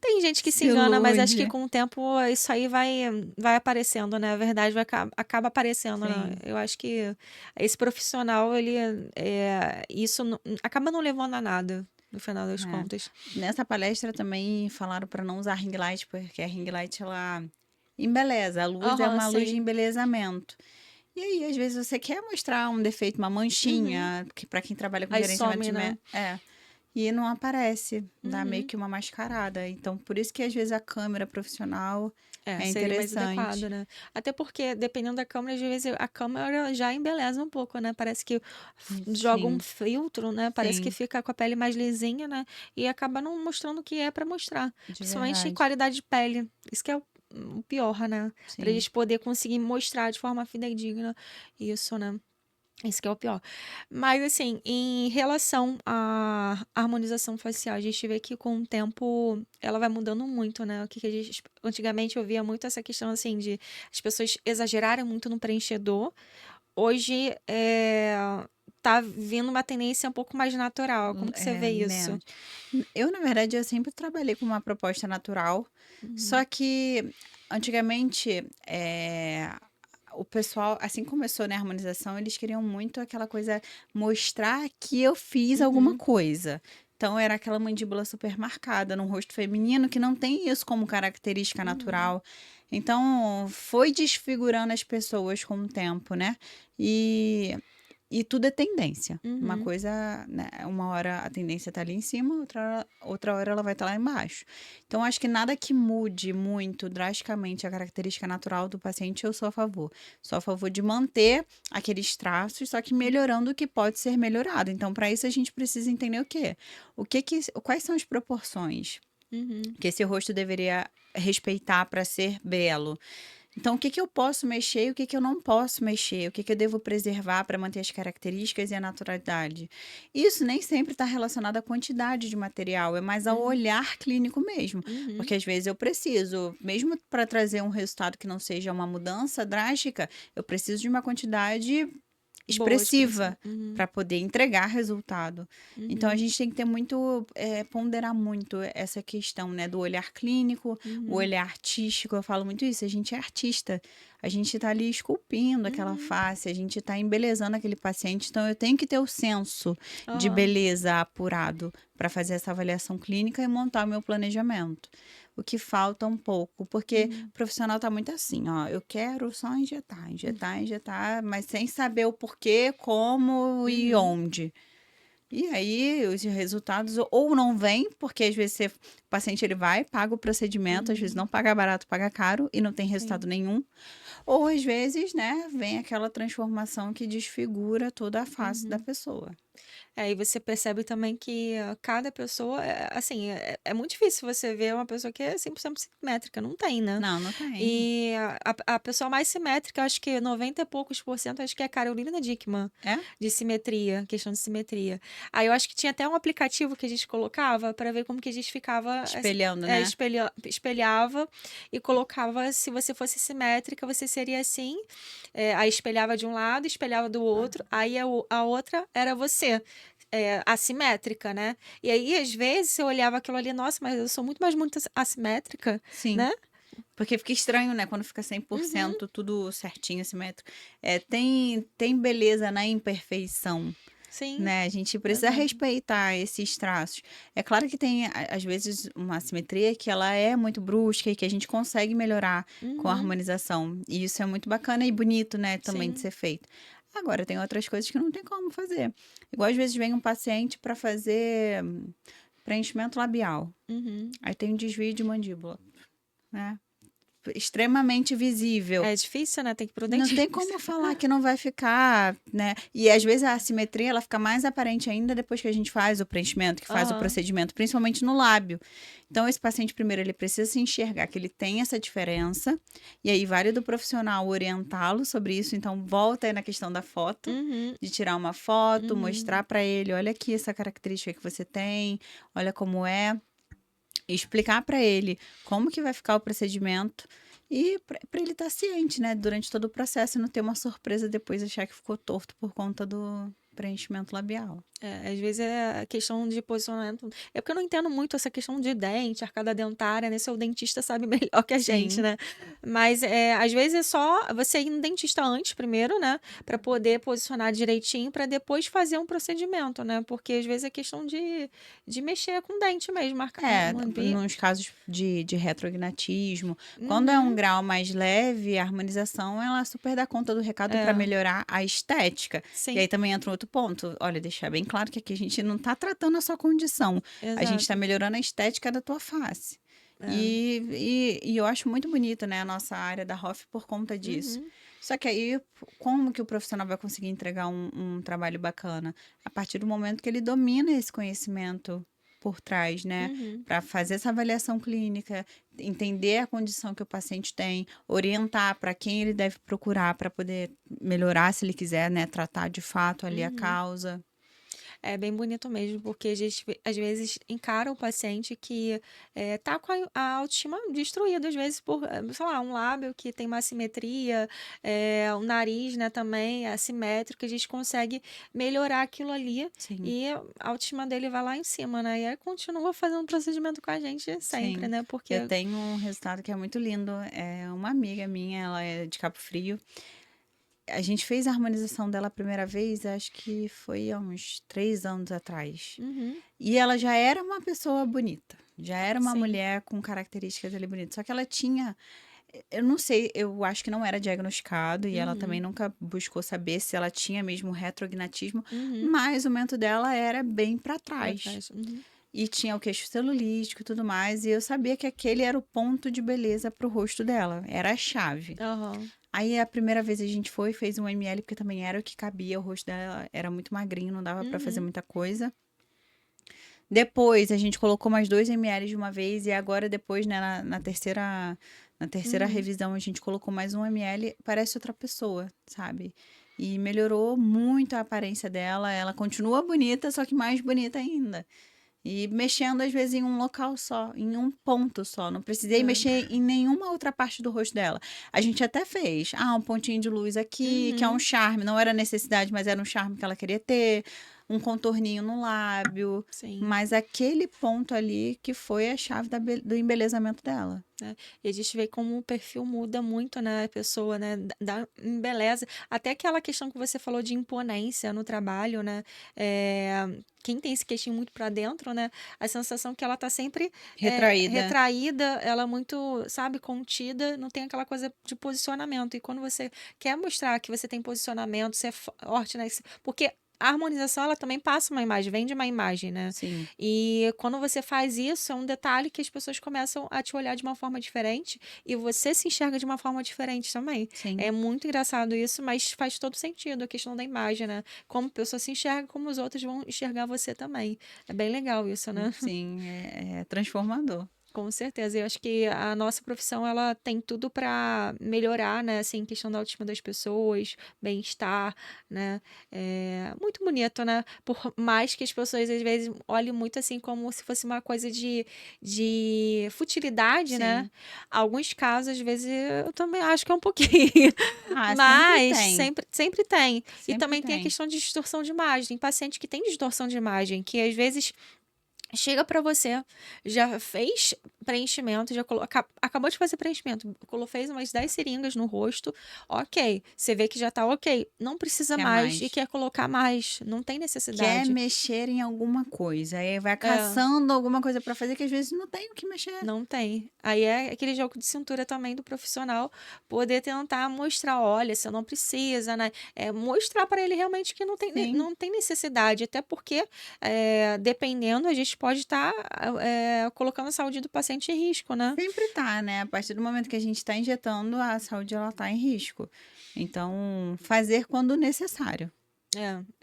Tem gente que se Se engana, mas acho que ilude. com o tempo isso aí vai aparecendo, né? A verdade acaba aparecendo, né? Sim. Eu acho que esse profissional, isso acaba não levando a nada, no final das É. contas. Nessa palestra também falaram para não usar ring light, porque a ring light ela embeleza. A luz é Aham, uma luz de sim. embelezamento. E aí, às vezes, você quer mostrar um defeito, uma Uhum. manchinha, que para quem trabalha com Aí gerenciamento some, de. né? E não aparece, dá meio Uhum. que uma mascarada. Então, por isso que às vezes a câmera profissional é Seria mais adequado, interessante. né? Até porque, dependendo da câmera, às vezes a câmera já embeleza um pouco, né? Parece que joga um Sim, filtro, né? Parece que sim, fica com a pele mais lisinha, né? E acaba não mostrando o que é pra mostrar. de Principalmente verdade. qualidade de pele. Isso que é o pior, né? Pra Sim. gente poder conseguir mostrar de forma fidedigna isso, né? Isso que é o pior. Mas, assim, em relação à harmonização facial, a gente vê que com o tempo ela vai mudando muito, né? O que a gente, antigamente eu via muito essa questão, assim, de as pessoas exagerarem muito no preenchedor. Hoje, tá vindo uma tendência um pouco mais natural. Como que você vê É, isso? menos. Eu, na verdade, eu sempre trabalhei com uma proposta natural, Uhum. só que antigamente o pessoal, assim começou, né, a harmonização, eles queriam muito aquela coisa, mostrar que eu fiz alguma Uhum, coisa. Então, era aquela mandíbula super marcada num rosto feminino que não tem isso como característica uhum, natural. Então, foi desfigurando as pessoas com o tempo, né? E, e tudo é tendência. Uma uhum, coisa, né, uma hora a tendência tá ali em cima, outra hora ela vai estar lá embaixo. Então, acho que nada que mude muito drasticamente a característica natural do paciente, eu sou a favor. Sou a favor de manter aqueles traços, só que melhorando o que pode ser melhorado. Então, para isso, a gente precisa entender o quê? Quais são as proporções uhum, que esse rosto deveria respeitar para ser belo? Então, o que que eu posso mexer e o que que eu não posso mexer? O que que eu devo preservar para manter as características e a naturalidade? Isso nem sempre está relacionado à quantidade de material, é mais ao uhum, olhar clínico mesmo. uhum. Porque às vezes eu preciso, mesmo para trazer um resultado que não seja uma mudança drástica, eu preciso de uma quantidade Boa expressão. expressiva Uhum, para poder entregar resultado. Então a uhum, gente tem que ter muito, ponderar muito essa questão, né, do olhar clínico, o uhum, olhar artístico. Eu falo muito isso, a gente é artista, a gente está ali esculpindo aquela uhum. face, a gente está embelezando aquele paciente, então eu tenho que ter o senso de Aham. beleza apurado para fazer essa avaliação clínica e montar o meu planejamento. O que falta um pouco, porque Uhum, o profissional tá muito assim, ó, eu quero só injetar, injetar, injetar, mas sem saber o porquê, como e uhum, onde. E aí os resultados ou não vêm, porque às vezes o paciente ele vai, paga o procedimento, às vezes uhum. não paga barato, paga caro e não tem resultado Sim. nenhum. Ou às vezes, né, vem aquela transformação que desfigura toda a face da Uhum. pessoa. É, e você percebe também que cada pessoa, assim, é muito difícil você ver uma pessoa que é 100% simétrica, não tem, né? Não, não tem. E a pessoa mais simétrica, acho que 90 e poucos por cento, acho que é a Carolina Dickmann, É? de simetria, questão de simetria. Aí eu acho que tinha até um aplicativo que a gente colocava para ver como que a gente ficava, Espelhando, né? espelhava e colocava se você fosse simétrica, você seria assim. Aí espelhava de um lado, espelhava do outro, aí a outra era você. Assimétrica, né? E aí, às vezes, eu olhava aquilo ali, nossa, mas eu sou muito assimétrica, Sim. né? Porque fica estranho, né, quando fica cem por Uhum, cento tudo certinho, simétrico. Tem beleza na imperfeição, sim, né? A gente precisa exato. respeitar esses traços. É claro que tem, às vezes, uma simetria que ela é muito brusca e que a gente consegue melhorar com a Uhum, harmonização. E isso é muito bacana e bonito, né, também de sim. ser feito. Agora, tem outras coisas que não tem como fazer. Igual às vezes vem um paciente para fazer preenchimento labial. Uhum. Aí tem um desvio de mandíbula, né? Extremamente visível. É difícil, né? Tem que ir pro Não tem dentista. como falar que não vai ficar, né? E às vezes a assimetria ela fica mais aparente ainda depois que a gente faz o preenchimento, que faz o Aham. procedimento, principalmente no lábio. Então, esse paciente primeiro ele precisa se enxergar que ele tem essa diferença, e aí vale do profissional orientá-lo sobre isso. Então, volta aí na questão da foto, Uhum, de tirar uma foto, uhum, mostrar para ele, olha aqui essa característica que você tem, olha como é, e explicar para ele como que vai ficar o procedimento e para ele estar ciente, né, durante todo o processo e não ter uma surpresa depois achar que ficou torto por conta do preenchimento labial. às vezes é a questão de posicionamento. É porque eu não entendo muito essa questão de dente, arcada dentária, né? Seu dentista sabe melhor que a gente, Sim, né? Mas às vezes é só você ir no dentista antes, primeiro, né? Para poder posicionar direitinho, para depois fazer um procedimento, né? Porque às vezes é questão de mexer com o dente mesmo, marcar é, uma nos casos de retrognatismo, quando é um Uhum, grau mais leve, a harmonização ela super dá conta do recado para é, melhorar a estética. E sim, aí também entra um outro ponto. Olha, deixar bem claro que aqui a gente não está tratando a sua condição, a gente está exato. melhorando a estética da tua face. É. E eu acho muito bonito, né, a nossa área da Hoff por conta disso. Uhum, Só que aí, como que o profissional vai conseguir entregar um trabalho bacana? A partir do momento que ele domina esse conhecimento por trás, né? uhum. Para fazer essa avaliação clínica, entender a condição que o paciente tem, orientar para quem ele deve procurar para poder melhorar, se ele quiser, né, tratar de fato ali a Uhum. causa. É bem bonito mesmo, porque a gente às vezes encara o paciente que tá com a autoestima destruída, às vezes por, sei lá, um lábio que tem uma assimetria, o nariz, né, também é assimétrico, a gente consegue melhorar aquilo ali Sim, e a autoestima dele vai lá em cima, né? E aí continua fazendo procedimento com a gente sempre, sim. né? Eu Porque. tenho um resultado que é muito lindo. É uma amiga minha, ela é de Cabo Frio. a gente fez a harmonização dela a primeira vez, acho que foi há uns 3 anos atrás. Uhum. E ela já era uma pessoa bonita. Já era uma Sim. mulher com características ali bonitas. Só que ela tinha. Eu não sei, eu acho que não era diagnosticado e ela também Uhum. nunca buscou saber se ela tinha mesmo retrognatismo, Uhum. mas o mento dela era bem para Pra trás. trás. Uhum. E tinha o queixo celulítico e tudo mais, e eu sabia que aquele era o ponto de beleza pro rosto dela, era a chave. Aham. Aí a primeira vez a gente foi, fez um ml, porque também era o que cabia, o rosto dela era muito magrinho, não dava para fazer Uhum. muita coisa. Depois a gente colocou mais 2 ml de uma vez, e agora depois, né, na terceira Uhum. revisão, a gente colocou mais 1 ml, parece outra pessoa, sabe? E melhorou muito a aparência dela, ela continua bonita, só que mais bonita ainda. E mexendo, às vezes, em um local só, em um ponto só. Não precisei É. mexer em nenhuma outra parte do rosto dela. A gente até fez. Um pontinho de luz aqui, que é um Uhum. charme. Não era necessidade, mas era um charme que ela queria ter. Um contorninho no lábio. Sim. Mas aquele ponto ali que foi a chave do embelezamento dela. Né? E a gente vê como o perfil muda muito, né, a pessoa, né, embeleza. Até aquela questão que você falou de imponência no trabalho, né, quem tem esse queixinho muito para dentro, né, a sensação que ela tá sempre Retraída. retraída, ela é muito, sabe, contida, não tem aquela coisa de posicionamento. E quando você quer mostrar que você tem posicionamento, você é forte, né, porque a harmonização, ela também passa uma imagem, vende uma imagem, né? Sim. E quando você faz isso, é um detalhe que as pessoas começam a te olhar de uma forma diferente e você se enxerga de uma forma diferente também. Sim. É muito engraçado isso, mas faz todo sentido a questão da imagem, né? Como a pessoa se enxerga, como os outros vão enxergar você também. É bem legal isso, né? Sim, é transformador. Com certeza. Eu acho que a nossa profissão, ela tem tudo para melhorar, né? Assim, questão da autoestima das pessoas, bem-estar, né? É muito bonito, né? Por mais que as pessoas, às vezes, olhem muito assim, como se fosse uma coisa de futilidade, né? Sim. Alguns casos, às vezes, eu também acho que é um pouquinho. Sempre Mas tem. sempre tem. E Sempre também tem a tem. questão de distorção de imagem. Tem paciente que tem distorção de imagem, que às vezes chega para você, já fez preenchimento, acabou de fazer preenchimento, fez umas 10 seringas no rosto, ok, você vê que já tá ok, não precisa Quer mais e mais. quer colocar mais, não tem Quer necessidade. mexer em alguma coisa. Aí vai É, caçando alguma coisa pra fazer que às vezes não tem o que mexer. não tem. Aí é aquele jogo de cintura também do profissional poder tentar mostrar, olha, você não precisa, né? Mostrar para ele realmente que Sim, não tem necessidade, até porque, dependendo, a gente pode estar colocando a saúde do paciente em risco, né? sempre tá, né? A partir do momento que a gente tá injetando, a saúde ela tá em risco. Então, fazer quando necessário.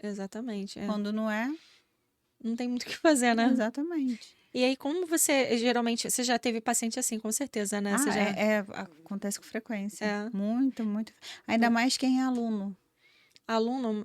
Exatamente. Quando não é, Não tem muito o que fazer, né? exatamente. E aí, como você geralmente, você já teve paciente assim, com certeza, né? Você já. Acontece com frequência. É. Muito, muito. Ainda É. mais quem é aluno, Aluno,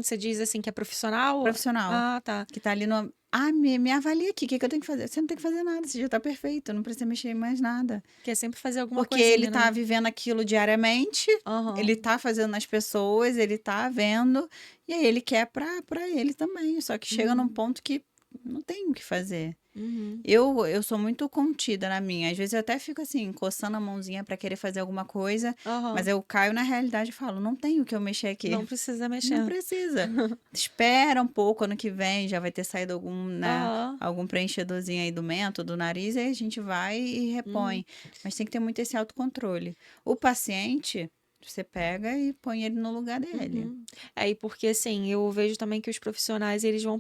você diz assim que é profissional? profissional, Ah, tá. que tá ali no. Me avalia aqui, o que que eu tenho que fazer? Você não tem que fazer nada, você já tá perfeito, não precisa mexer em mais nada. Quer sempre fazer alguma Porque ele coisinha, tá né? vivendo aquilo diariamente, ele Aham. tá fazendo nas pessoas, ele tá vendo, e aí ele quer pra ele também. Só que chega num Uhum. ponto que não tem o que fazer. Uhum. Eu sou muito contida na minha. Às vezes eu até fico assim, coçando a mãozinha pra querer fazer alguma coisa, mas Aham. eu caio na realidade e falo, não tem o que eu mexer aqui. Não precisa Não mexer. precisa. Espera um pouco, ano que vem já vai ter saído algum, né, Aham. algum preenchedorzinho aí do mento, do nariz, aí a gente vai e Uhum. repõe. Mas tem que ter muito esse autocontrole. O paciente, você pega e põe ele no lugar dele. Uhum. Aí, porque assim, eu vejo também que os profissionais, eles vão,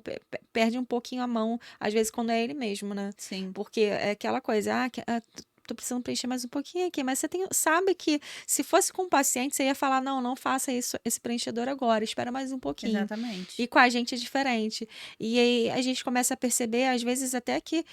perdem um pouquinho a mão, às vezes, quando é ele mesmo, né? Sim, Porque é aquela coisa, tô precisando preencher mais um pouquinho aqui, mas você sabe que se fosse com o paciente, você ia falar, não, não faça isso, esse preenchedor agora, espera mais um pouquinho. E exatamente. com a gente é diferente. E aí a gente começa a perceber, às vezes, até que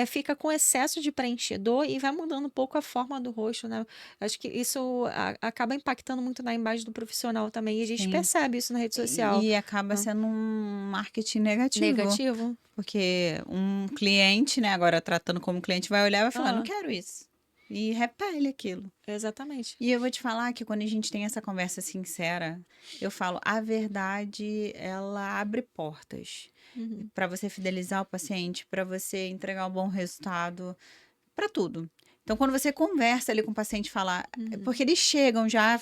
fica com excesso de preenchedor e vai mudando um pouco a forma do rosto, né? Acho que isso acaba impactando muito na imagem do profissional também. E a gente Sim. percebe isso na rede social. E acaba Né? sendo um marketing negativo. Negativo. Porque um cliente, né, agora tratando como cliente, vai olhar e vai falar, não Aham, quero isso. E repele aquilo. exatamente. E eu vou te falar que quando a gente tem essa conversa sincera, eu falo, a verdade, ela abre portas Uhum, para você fidelizar o paciente, para você entregar um bom resultado, para tudo. Então, quando você conversa ali com o paciente, falar, uhum, porque eles chegam já,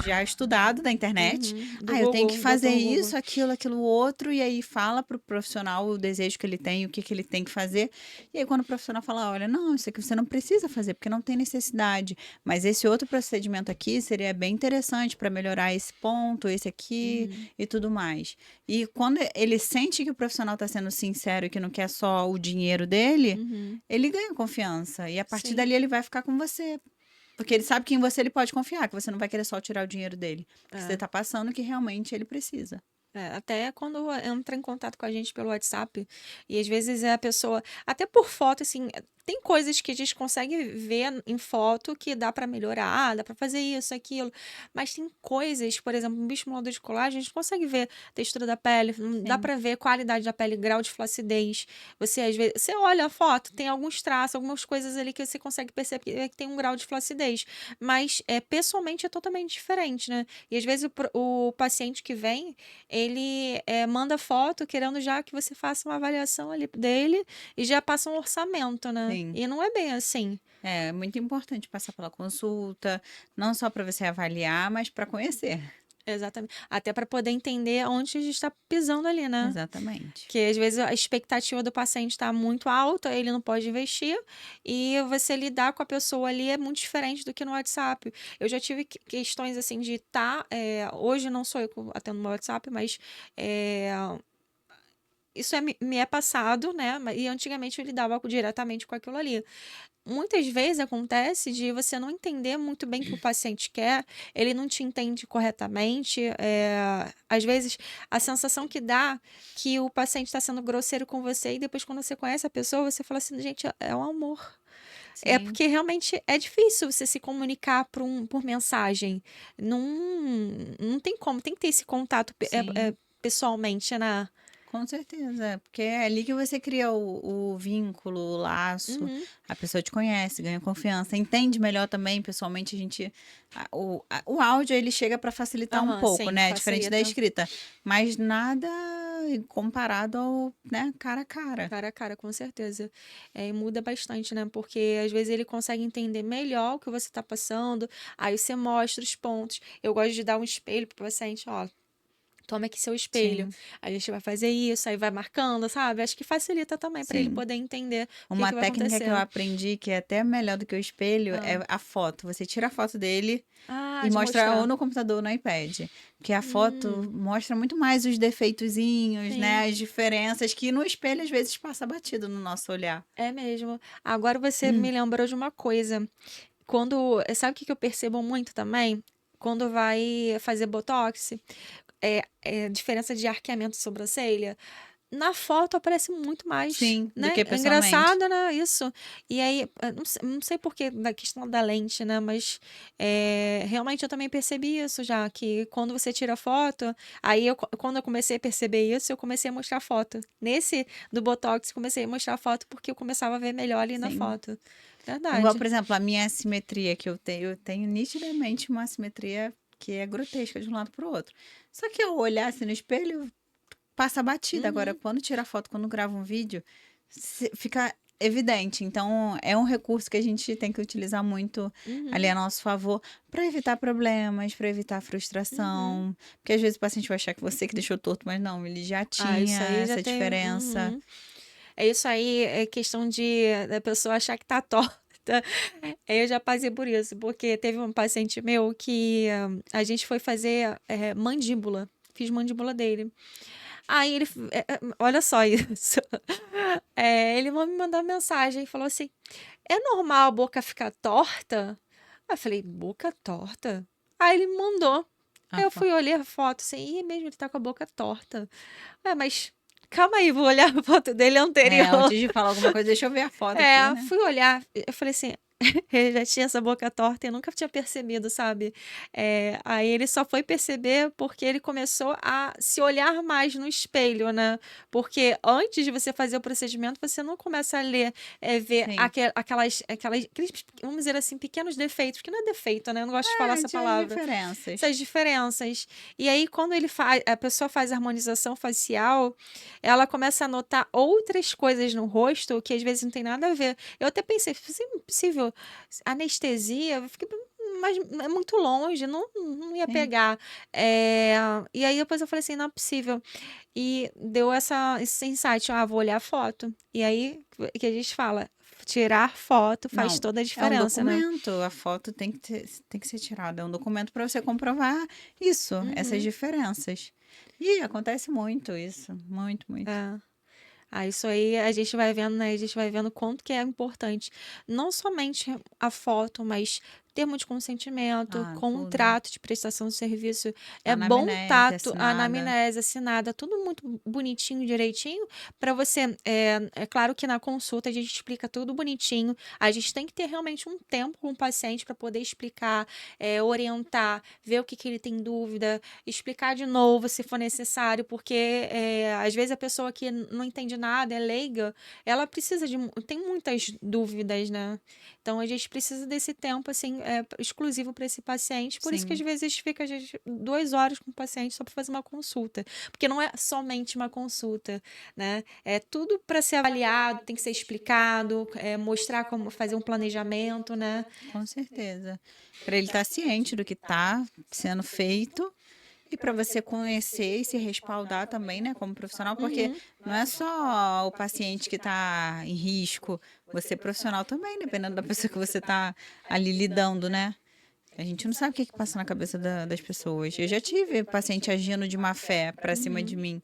já estudado da internet. Do Eu tenho Google, que fazer doutor Google. isso, aquilo outro, e aí fala pro profissional o desejo que ele tem, o que que ele tem que fazer. E aí quando o profissional fala, olha, não, isso aqui você não precisa fazer, porque não tem necessidade, mas esse outro procedimento aqui seria bem interessante para melhorar esse ponto, esse aqui e tudo mais. E quando ele sente que o profissional está sendo sincero e que não quer só o dinheiro dele, ele ganha confiança. E a partir Sim. dali ele vai ficar com você. Porque ele sabe que em você ele pode confiar, que você não vai querer só tirar o dinheiro dele. Que você tá passando o que realmente ele precisa. Até quando entra em contato com a gente pelo WhatsApp, e às vezes é a pessoa, até por foto, assim, tem coisas que a gente consegue ver em foto que dá pra melhorar, dá pra fazer isso, aquilo, mas tem coisas, por exemplo, no bioestimulador de colagem, a gente consegue ver textura da pele, dá Sim. pra ver qualidade da pele, grau de flacidez. Você às vezes, você olha a foto, tem alguns traços, algumas coisas ali que você consegue perceber que tem um grau de flacidez, mas pessoalmente é totalmente diferente, né? E às vezes o paciente que vem, ele manda foto querendo já que você faça uma avaliação ali dele e já passa um orçamento, né? Sim. E não é bem assim. É muito importante passar pela consulta, não só para você avaliar, mas para conhecer. Exatamente. Até para poder entender onde a gente está pisando ali, né? Exatamente. Porque às vezes a expectativa do paciente está muito alta, ele não pode investir, e você lidar com a pessoa ali é muito diferente do que no WhatsApp. Eu já tive questões assim de hoje não sou eu que atendo no WhatsApp, mas isso me é passado, né? E antigamente eu lidava diretamente com aquilo ali. Muitas vezes acontece de você não entender muito bem o que o paciente quer, ele não te entende corretamente. Às vezes, a sensação que dá que o paciente está sendo grosseiro com você, e depois, quando você conhece a pessoa, você fala assim: gente, é um amor. É Sim. porque realmente é difícil você se comunicar por mensagem. Não, não tem como, tem que ter esse contato Sim. pessoalmente, né? Com certeza, porque é ali que você cria o vínculo, o laço, a pessoa te conhece, ganha confiança, entende melhor também, pessoalmente a gente, o áudio ele chega para facilitar um pouco, Sim, né, diferente da facilita. escrita, mas nada comparado ao, né, cara a cara. Cara a cara, com certeza. E muda bastante, né? Porque às vezes ele consegue entender melhor o que você tá passando, aí você mostra os pontos. Eu gosto de dar um espelho pro paciente, ó. Toma aqui seu espelho. Sim, A gente vai fazer isso, aí vai marcando, sabe? Acho que facilita também para ele sim. poder entender o Uma que vai técnica que eu acontecer. aprendi que é até melhor do que o espelho Ah, é a foto. Você tira a foto dele e de mostra ou mostrar. no computador ou no iPad. Porque a foto Hum, mostra muito mais os defeitozinhos, sim, né? As diferenças que no espelho às vezes passa batido no nosso olhar. é mesmo. Agora você me lembrou de uma coisa. Quando, sabe o que que eu percebo muito também? Quando vai fazer botox, diferença de arqueamento de sobrancelha. Na foto aparece muito mais, Sim, do né? que É pessoalmente. engraçado, né? Isso. E aí, eu não sei por que, da questão da lente, né? Mas realmente eu também percebi isso já, que quando você tira foto, aí quando eu comecei a perceber isso, eu comecei a mostrar foto. Nesse do Botox, comecei a mostrar foto porque eu começava a ver melhor ali na Sim. foto. Igual, Verdade. por exemplo, a minha assimetria que eu tenho nitidamente uma assimetria que é grotesca de um lado para o outro. Só que eu olhar assim no espelho, passa batida. Agora, Uhum, quando tira foto, quando grava um vídeo, fica evidente. Então, é um recurso que a gente tem que utilizar muito ali uhum, a nosso favor para evitar problemas, para evitar uhum. frustração. Porque às vezes o paciente vai achar que você que deixou torto, mas não, ele já Isso tinha aí já essa tem. diferença. Uhum. É isso aí, é questão da pessoa achar que tá torta. Eu já passei por isso, porque teve um paciente meu que a gente foi fazer mandíbula. Fiz mandíbula dele. Aí ele, olha só isso. Ele me mandou uma mensagem e falou assim: é normal a boca ficar torta? Aí eu falei: boca torta? Aí ele me mandou. Ah, Aí eu fui olhar a foto assim, e mesmo ele tá com a boca torta. Mas calma aí, vou olhar a foto dele anterior. antes de falar alguma coisa, deixa eu ver a foto aqui, né? Fui olhar, eu falei assim, ele já tinha essa boca torta e eu nunca tinha percebido, sabe? Aí ele só foi perceber porque ele começou a se olhar mais no espelho, né? Porque antes de você fazer o procedimento, você não começa a ler, ver Sim. aqueles, vamos dizer assim, pequenos defeitos, porque não é defeito, né? Eu não gosto de falar essa Tinha as palavra. diferenças. Essas diferenças. E aí, quando a pessoa faz harmonização facial, ela começa a notar outras coisas no rosto que às vezes não tem nada a ver. Eu até pensei, se é possível, anestesia, eu fiquei, mas é muito longe, não ia Sim. pegar. E aí depois eu falei assim, não é possível. E deu esse insight, vou olhar a foto. E aí que a gente fala, tirar foto faz Não, toda a é um diferença, né? documento. A foto tem que ser tirada. É um documento para você comprovar isso, essas Uhum, diferenças. E acontece muito isso. Muito, muito. é. Isso aí a gente vai vendo, né? A gente vai vendo quanto que é importante. Não somente a foto, mas termo de consentimento, Ah, tudo. contrato de prestação de serviço. É bom Anamnese a assinada. anamnese assinada, tudo muito bonitinho, direitinho, para você. É claro que na consulta a gente explica tudo bonitinho. A gente tem que ter realmente um tempo com o paciente para poder explicar, orientar, ver o que que ele tem dúvida, explicar de novo se for necessário, porque às vezes a pessoa que não entende nada, é leiga, ela precisa tem muitas dúvidas, né? Então a gente precisa desse tempo assim exclusivo para esse paciente, por isso que às Sim, vezes fica 2 horas com o paciente só para fazer uma consulta, porque não é somente uma consulta, né? É tudo para ser avaliado, tem que ser explicado, mostrar como fazer um planejamento, né? com certeza. Para ele estar ciente do que está sendo feito e para você conhecer e se respaldar também, né, como profissional, porque Uhum. não é só o paciente que está em risco, você é profissional também, dependendo da pessoa que você está ali lidando, né? A gente não sabe o que que passa na cabeça das pessoas. Eu já tive paciente agindo de má fé para cima de Uhum. mim.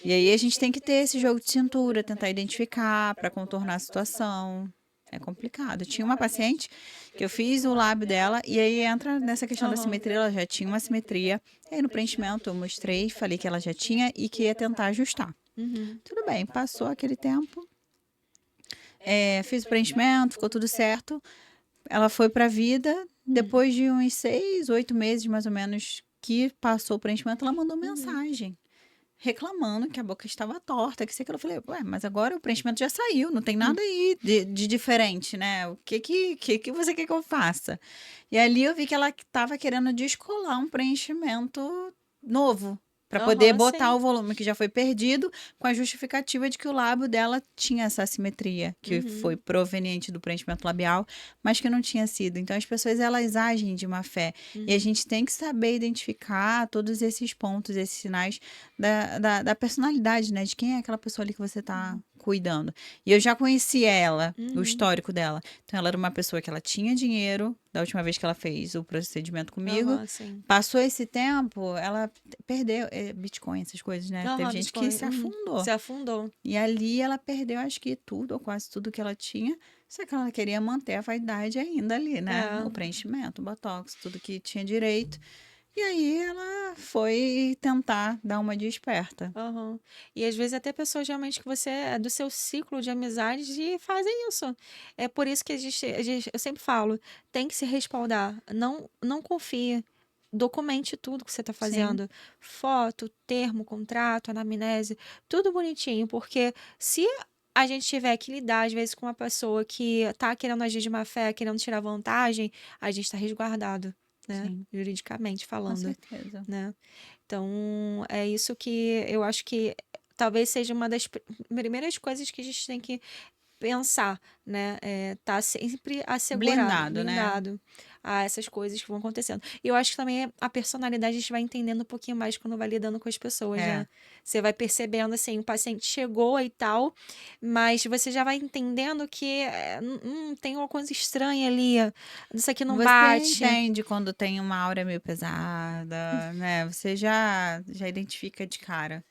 E aí a gente tem que ter esse jogo de cintura, tentar identificar para contornar a situação. É complicado. Tinha uma paciente que eu fiz o lábio dela e aí entra nessa questão da Aham. simetria, ela já tinha uma simetria. E aí no preenchimento eu mostrei, falei que ela já tinha e que ia tentar ajustar. Uhum. Tudo bem, passou aquele tempo, fiz o preenchimento, ficou tudo certo. Ela foi para a vida. Uhum. Depois de uns 6, 8 meses mais ou menos que passou o preenchimento, ela mandou Uhum. mensagem reclamando que a boca estava torta, que sei que eu falei, ué, mas agora o preenchimento já saiu, não tem nada aí de diferente, né? O que você quer que eu faça? E ali eu vi que ela estava querendo descolar um preenchimento novo, para poder Aham, botar sim. o volume que já foi perdido, com a justificativa de que o lábio dela tinha essa assimetria, que foi Uhum. proveniente do preenchimento labial, mas que não tinha sido. Então as pessoas elas agem de má fé. E a Uhum. gente tem que saber identificar todos esses pontos, esses sinais da personalidade, né? De quem é aquela pessoa ali que você tá cuidando. E eu já conheci ela, o Uhum. histórico dela. Então, ela era uma pessoa que ela tinha dinheiro, da última vez que ela fez o procedimento comigo. Aham, sim. Passou esse tempo, ela perdeu Bitcoin, essas coisas, né? Teve Aham, gente que Bitcoin. se Uhum. afundou. Se afundou. E ali ela perdeu, acho que tudo, ou quase tudo que ela tinha. Só que ela queria manter a vaidade ainda ali, né? O É. preenchimento, o botox, tudo que tinha direito. E aí ela foi tentar dar uma desperta. Aham. E às vezes até pessoas realmente que você é do seu ciclo de amizades e fazem isso. É por isso que eu sempre falo, tem que se respaldar. Não confie. Documente tudo que você está Sim, fazendo. Foto, termo, contrato, anamnese, tudo bonitinho, porque se a gente tiver que lidar, às vezes, com uma pessoa que está querendo agir de má fé, querendo tirar vantagem, a gente está resguardado, né? sim, Juridicamente com falando, certeza. né? Então, é isso que eu acho que talvez seja uma das primeiras coisas que a gente tem que pensar, né? Tá sempre assegurado, Blindado, né? blindado a essas coisas que vão acontecendo. E eu acho que também a personalidade a gente vai entendendo um pouquinho mais quando vai lidando com as pessoas, É. né? Você vai percebendo assim, o paciente chegou e tal, mas você já vai entendendo que tem uma coisa estranha ali, isso aqui não Você bate. entende quando tem uma aura meio pesada, né? Você já identifica de cara.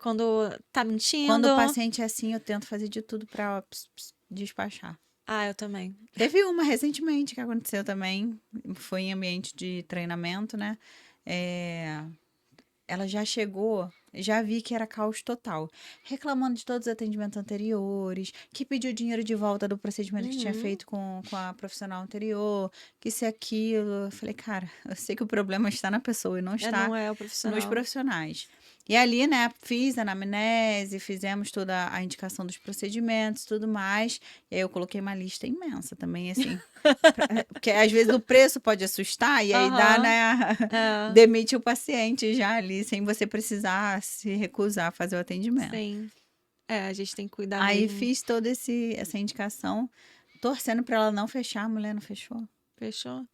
Quando tá Quando mentindo. o paciente é assim, eu tento fazer de tudo para despachar. Eu também. Teve uma recentemente que aconteceu também, foi em ambiente de treinamento, né? É, ela já chegou, já vi que era caos total, reclamando de todos os atendimentos anteriores, que pediu dinheiro de volta do procedimento que tinha Uhum. feito com a profissional anterior, que isso e aquilo. Eu falei, cara, eu sei que o problema está na pessoa e não está Não é o nos profissional. profissionais. E ali, né, fiz a anamnese, fizemos toda a indicação dos procedimentos, tudo mais. E aí eu coloquei uma lista imensa também, assim. Porque às vezes o preço pode assustar e aí dá, Aham. né, É, demite o paciente já ali, sem você precisar se recusar a fazer o atendimento. sim. A gente tem que cuidar Aí mesmo. fiz toda essa indicação, torcendo para ela não fechar, a mulher não fechou. Fechou?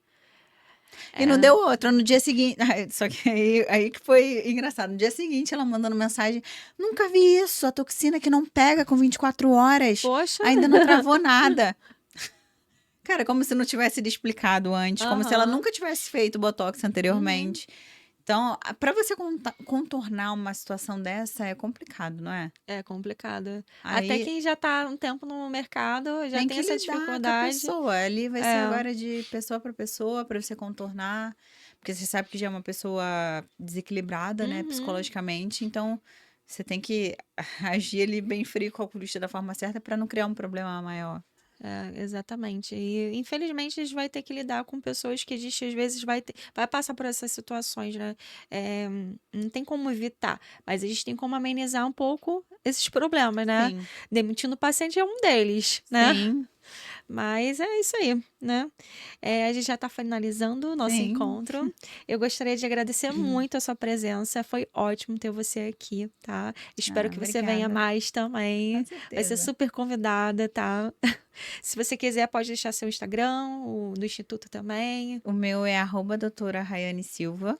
E não deu outra. No dia seguinte. Só que aí que foi engraçado. No dia seguinte, ela mandando mensagem: Nunca vi isso. A toxina que não pega com 24 horas. Poxa. Ainda não travou nada. Cara, como se não tivesse sido explicado antes. Como se ela Aham. nunca tivesse feito botox anteriormente. Então, pra você contornar uma situação dessa é complicado, não é? É complicado. Até Aí quem já tá um tempo no mercado já tem tem que essa lidar com a dificuldade. pessoa. Ali vai ser É. agora de pessoa para pessoa para você contornar, porque você sabe que já é uma pessoa desequilibrada, né, Uhum. psicologicamente, então você tem que agir ali bem frio e calculista da forma certa para não criar um problema maior. É, exatamente. E infelizmente a gente vai ter que lidar com pessoas que a gente às vezes vai passar por essas situações, né? É, não tem como evitar, mas a gente tem como amenizar um pouco esses problemas, né? Sim, Demitindo o paciente é um deles, né? sim, Mas é isso aí, né? A gente já está finalizando o nosso sim. encontro. Eu gostaria de agradecer muito a sua presença. Foi ótimo ter você aqui, tá? Espero Ah, que você venha obrigada. mais Com também. Vai ser certeza. super convidada, tá? Se você quiser, pode deixar seu Instagram, o do Instituto também. O meu é @doutora Rayane Silva,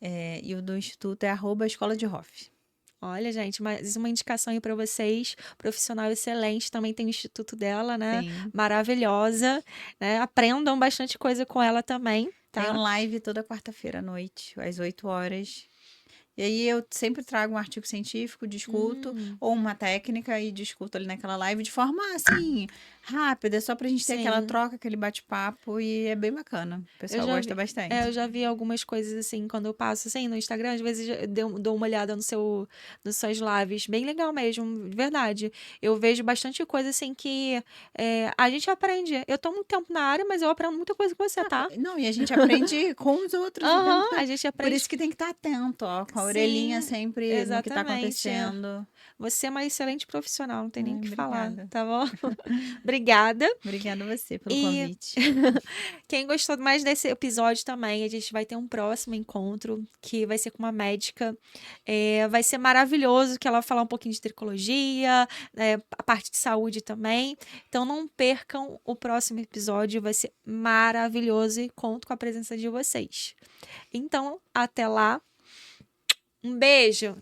e o do instituto é @escola de Hoff. Olha, gente, mais uma indicação aí para vocês. Profissional excelente, também tem o Instituto dela, né? Sim. Maravilhosa, né? Aprendam bastante coisa com ela também, Tenho tá? live toda quarta-feira à noite, às 8 horas. E aí eu sempre trago um artigo científico, discuto, Hum, ou uma técnica e discuto ali naquela live de forma assim, rápida, só pra gente ter aquela sim. troca, aquele bate-papo e é bem bacana. O Eu pessoal já gosta vi, eu bastante. já vi algumas coisas assim, quando eu passo assim no Instagram, às vezes dou uma olhada nos seus lives, bem legal mesmo, de verdade. Eu vejo bastante coisa assim que a gente aprende. Eu tô muito tempo na área, mas eu aprendo muita coisa com você, tá? Não, e a gente aprende com os outros o tempo Aham, todo. a gente Por aprende. isso que tem que estar atento, ó, com a orelhinha Sim, sempre no que tá exatamente. acontecendo. Você é uma excelente profissional, não tem nem o Ai, que falar, obrigada. tá bom? Obrigada. Obrigada a você pelo E convite. quem gostou mais desse episódio também, a gente vai ter um próximo encontro que vai ser com uma médica. Vai ser maravilhoso que ela vai falar um pouquinho de tricologia, a parte de saúde também. Então não percam o próximo episódio, vai ser maravilhoso e conto com a presença de vocês. Então, até lá. Um beijo!